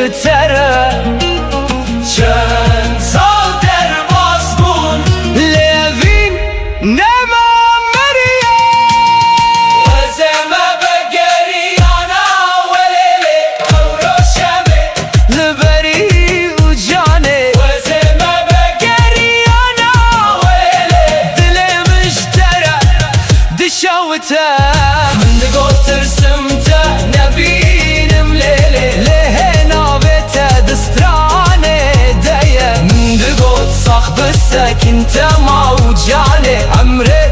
تره چند سال در باز بون لیوین نما مریه وزمه بگریانا ولیلی او روشمه لبری و جانه وزمه بگریانا ولیلی دل مشتره دشاوته من دقو ترسمته نبینم لیلی لهنا بيته دستراني دايه من دقو تصاخ بسك انت موجاني عمري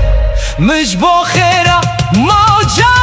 مش بو خيره موجاني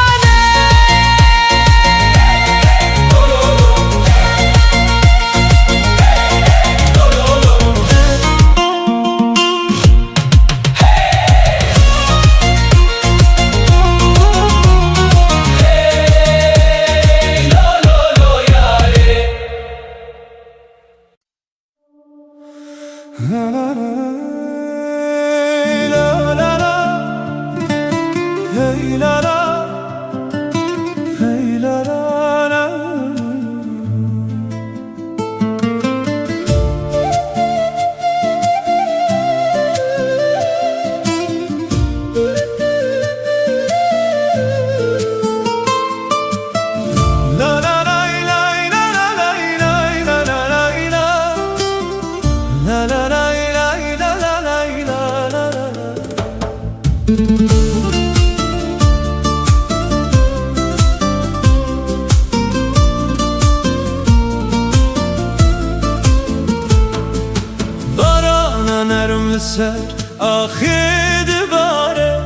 سر آخی دباره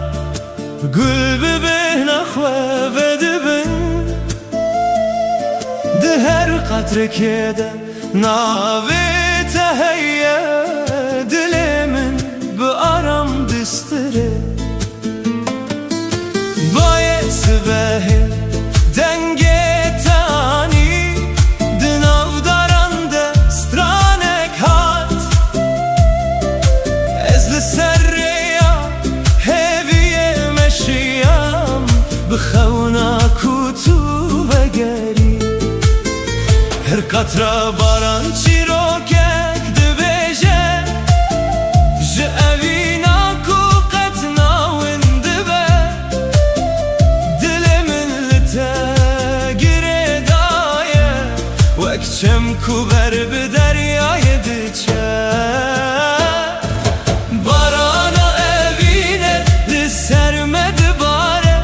گل ببه نخواه و دبن ده هر قطره که ده ناوی تهیه دل من به آرام دستره باید سبه دنگ تانی دناو دارنده سترانک هات از لسریا هیوی مشیم بخونا کتو بگری هر قطره باران چی رو کک دبیجه جه اوینا کو قطنا وندبه دل من لتگره دایه وک چم کو بر به دریای دچه بارانا اوینه لسرمد باره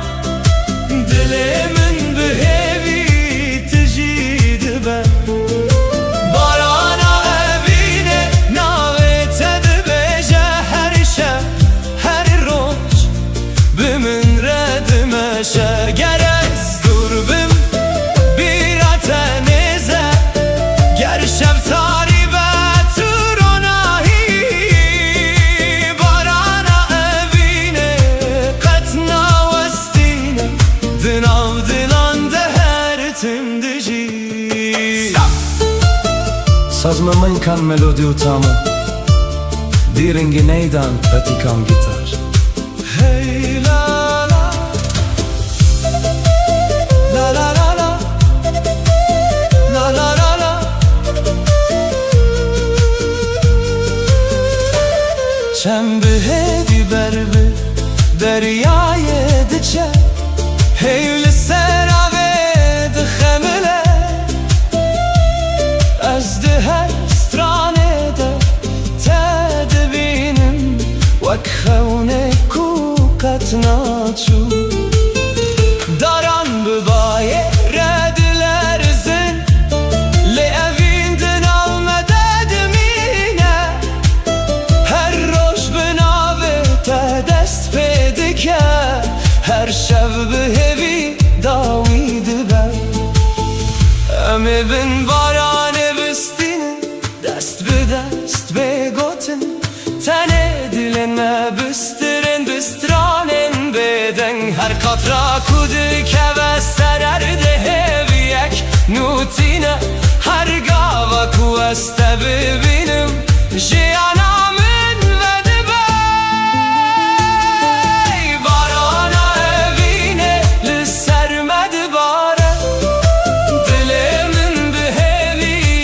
دل من به هیوی تجید به بارانا اوینه ناوی تدبیجه هر شب هر روش به من ردمشه گر از دور بم بیرات نیزه گر شب تاری به تو رو نهی بارانا اوینه قطنا وستینه دناو دلان ده هر تم دجی Sazma من kan melodi utamam Diringi neydan pratikam gitar Hey la la La la la la La la la la Çembe hedi berbe deryaya diçe Hey li serave de xemile از ده هر سترانه ده تدبینم وک خونه کو قطناچو داران ببایه ردلر زن لی اوین دنال مدد مینه هر روش بناوه تا دست پیده که هر شب به هوی داویده بر امی بن بارانه دست به دست بگوتن تنه دلن ما بسترن بسترانن بدن هر قطرا کود که و سرر ده هویک نوتینه هر گاوا کو است ببینم جیانا من و دبی بارانا اوینه لسرمد باره دل من به هوی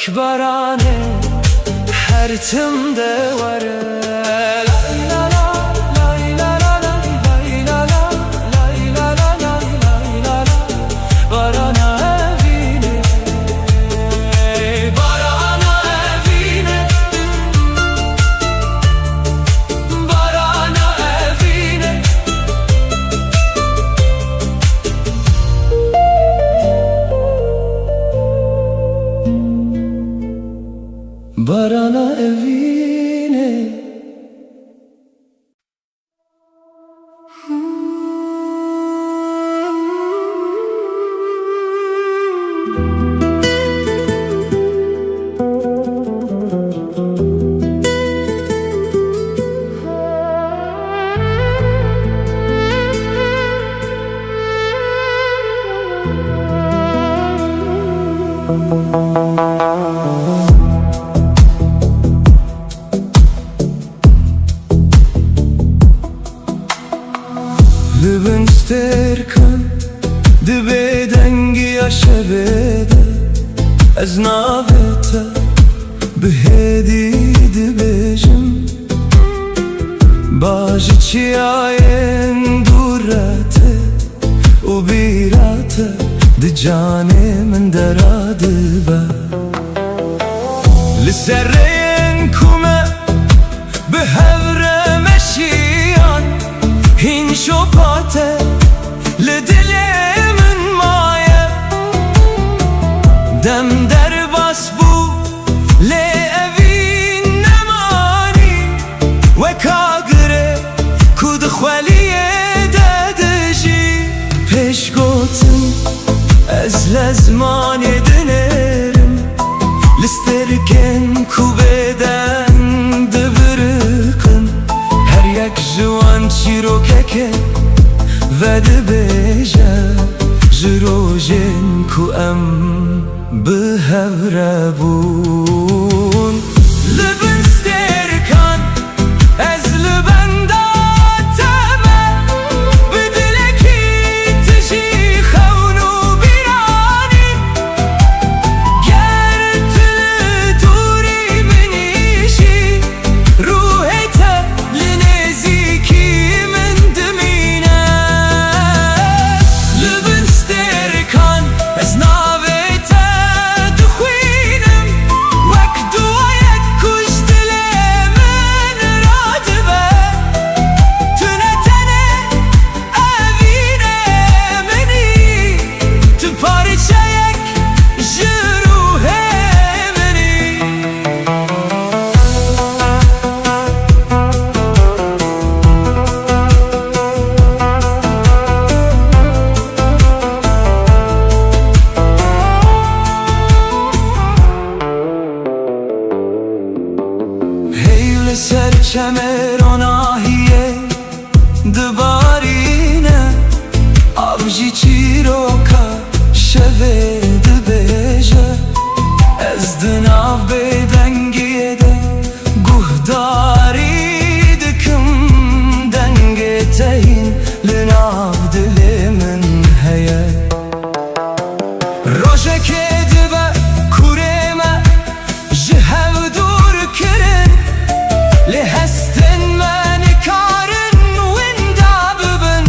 وك برانه هر تم دوره Barana evine Lübün sterkan Dibe dengi yaşevede Ez navete Bihedi dibejim Bajı çiyayen durate U birate Di cane min derade be Liserreyen kume Bihevre meşiyan Hin şopate Le dilimin maye Dem derbas bu Le evin nemani Ve kagre Kud khvaliye dedeji Peş gotin Ez lezman edinerim Listerken kubeden Dibirikın Her yek jwan çirokeke Ve dibêje Ji rojên ku em bihevre bûn Li bin sterkan Ez li benda teme Bi dilekî tijî xewn û bîranî Ger tu li dûrî min îşî Ruhê te li nêzîkî min dimîne Li bin sterkan Ez navê te dixwînim Wek duayek ku ji dilê min radibe Tu ne tenê evînê minî Tu parçeyek ji ruhê minî Hey li ser çemeronahiye Dibarîne Av jî çîroka şevê dibêje Ez di nav bêdengiyê de Guhdarî dikim Dengê te hîn Li nav dilê min heye Rojekê dibe kurê me Ji hev dûr kirin Li hestin me nikarin Winda bibin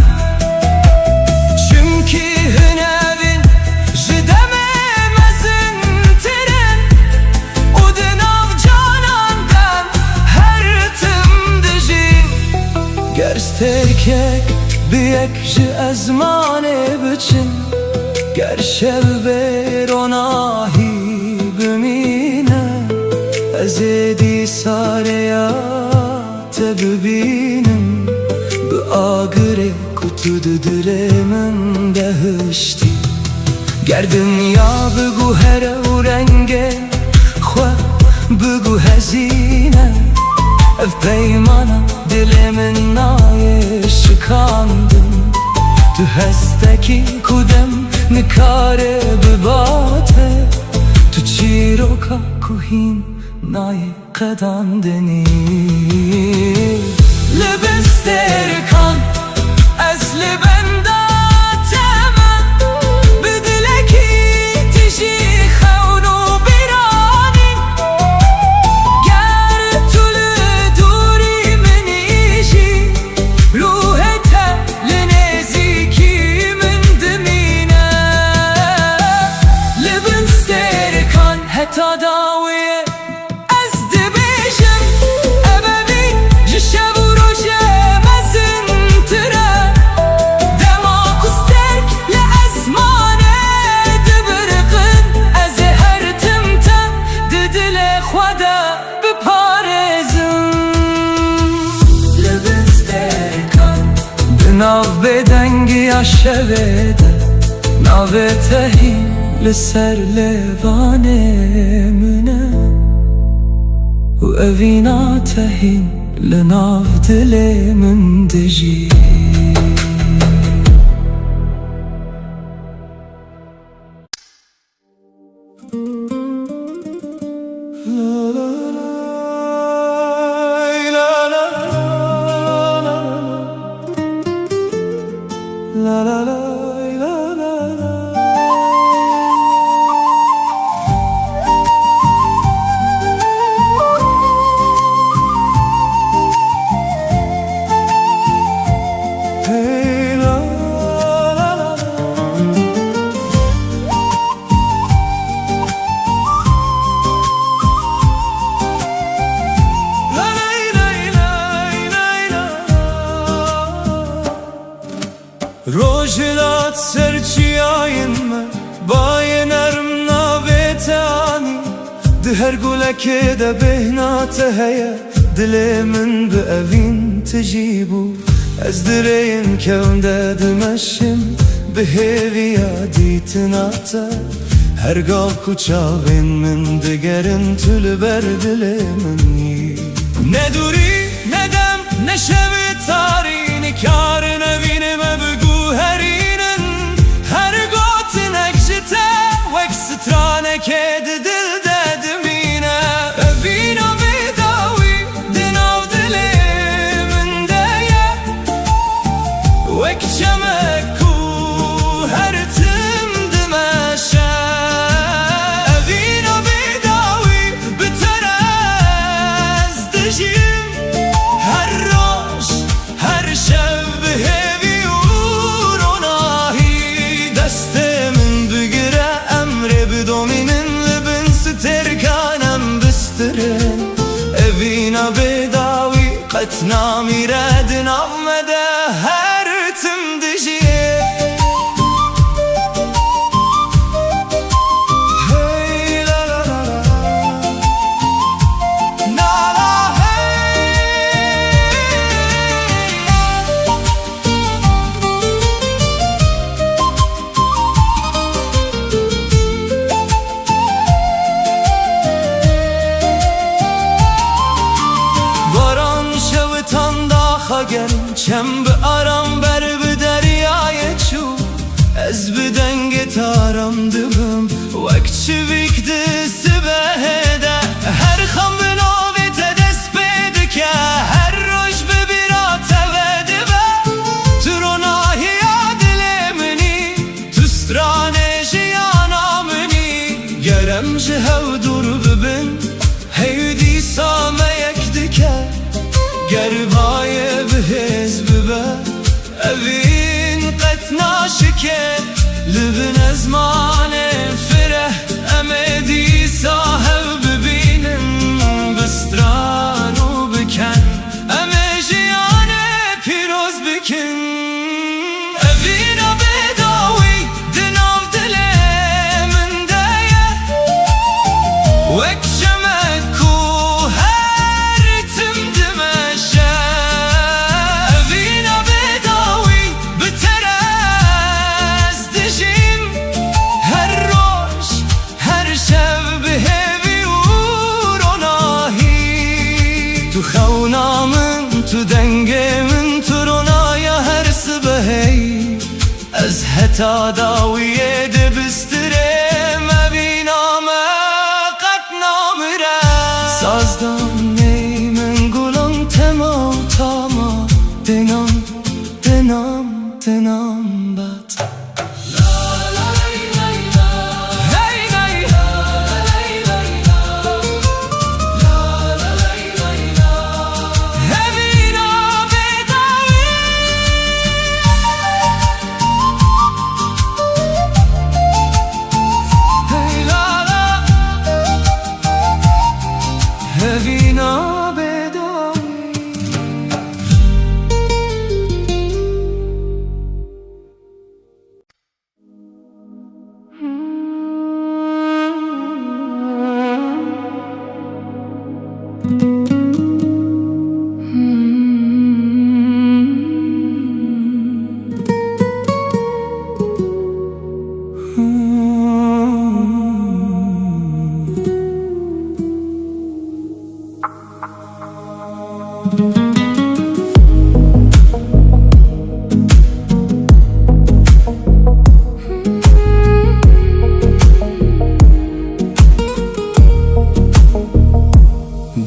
Çimkî hin evin Ji demê mezin tirin û di nav canan dem Her tim dijî Ger sterkek biyek ji ezmanê biçin Ger şevbêronahî bimîne Ez ê dîsareya te bibînim Bi agirê ku tu di dilê min de hiştî Ger dinya bigû here û rengê Xwe bigû hezîne Ev peymana dilê min nayê şikandin Tu hestekî ku dem nikare bibate Tu çîroka ku hîn nayê qedandinî Li bin sterkan Ez li benda teme Bi dilekî tijî xewn û bîran داویه از دبیجم ابوی جشب و روشه مزن تره دما کسترک لعزمانه دبرقن از هر تمتم ددل خدا بپارزم لبستکم بناو بدنگی عشویده ناو تهی لسر لوانه منه و اوینا تهین لناو دل من دجی روجلات سرچی آین من بای نرم ناویت آنی ده هر گلک ده بهنات هیا دل من به اوین تجیبو از درین کون ده دمشم به هیوی عادیت ناتا هر گال کچاوین من دگرن تل بر دل منی ندوری ندم نشوی تارین کار نوینم بگو هرینن هر گوت نکشته وک سترانه که دل ددمینه اوینا بیداوی دناو دل من دیه وک چمکو هر تم دمشه اوینا بیداوی بتر از دجیم هر روش هر شب هیوی و روناهی دست من بگیره امر بدومینن لبن سترکانم بسترن اوینا بیداوی قطنا میرد نامده هر تم دجیه هی لا لا لا لا لا باران شوتان داخا گرم چم به آرام بر به دریای چو از بدنگ تارم دبم وک چویک دست بهده هر خم به نویت دست بده که هر روش ببیرات وده با تو روناهی دل منی تو سترانه جیانا منی گرم جهو دور ببین هیدی سامه یک دکه گربای بهز ببه اوین قطنا شکه لبن ازمان فره امدی صاحب ببینم بسترانو بکن امه جیان پیروز بکن اوینا بداوی دناو دل من دیه وک چمکو هر تم دمشه اوینا بداوی بتر از دجیم هر روش هر شب هیوی و روناهی تو خونا من تو دنگ من تو رونایا هر سبهی از هتا داویه دبستره مبینام قد نامره سازدان نی من گلم تما تاما دنام دنام دنام بات وینا بدایی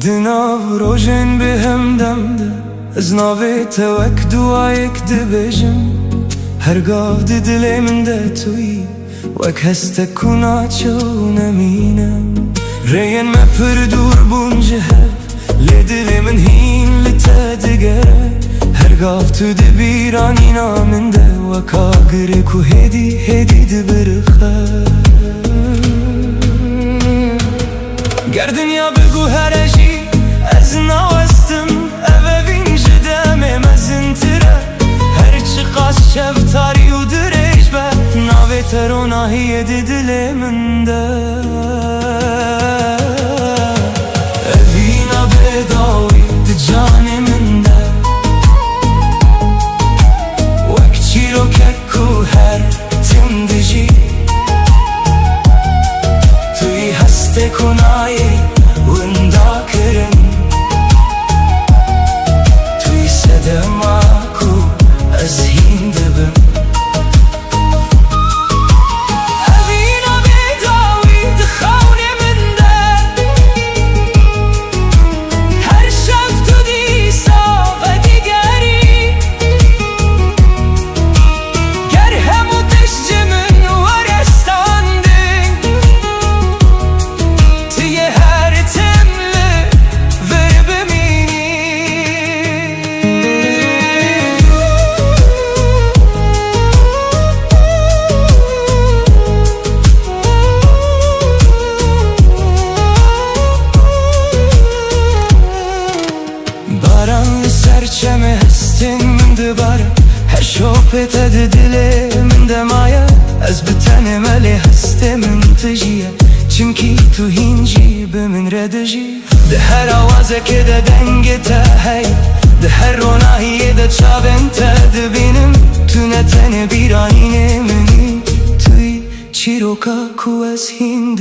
دناو روژن به هم دمده از ناوی توک دوایک دبیجم هرگاه دی دلی من ده توی وک هسته کنا چو نمینم رین ما پر دور بونجه هب لی دلی من هین لتا دگره هرگاه تو دی بیرانی نامن ده وکا گره کو هدی دبرخه گر دنیا بگو هرشی از نوستم اوه وینج دمه مزنتره هرچی قاس شفتاری و دریش به ناوی تروناهی دل من ده اوینا بداوی ده جان من ده وک چی رو که هر تم دجی توی هسته کنایی وندا کرن توی صدما کو از هین دبم اوینا بیداوی دخون من ده هر شب تو دیسا و دیگری گر همو دشت من ورستاندی توی هر تمله ور بمینی باران سرچمه هستین من دباره هر شوپت دل من دمایه از بتن ملی هسته من تجیه چونکی تو هینجی به من ردجی ده هر آوازه که ده دنگ تا هی ده هر روناهی ده چابن تا دبینم تو نتن بیرانی منی توی چی رو که کو از هین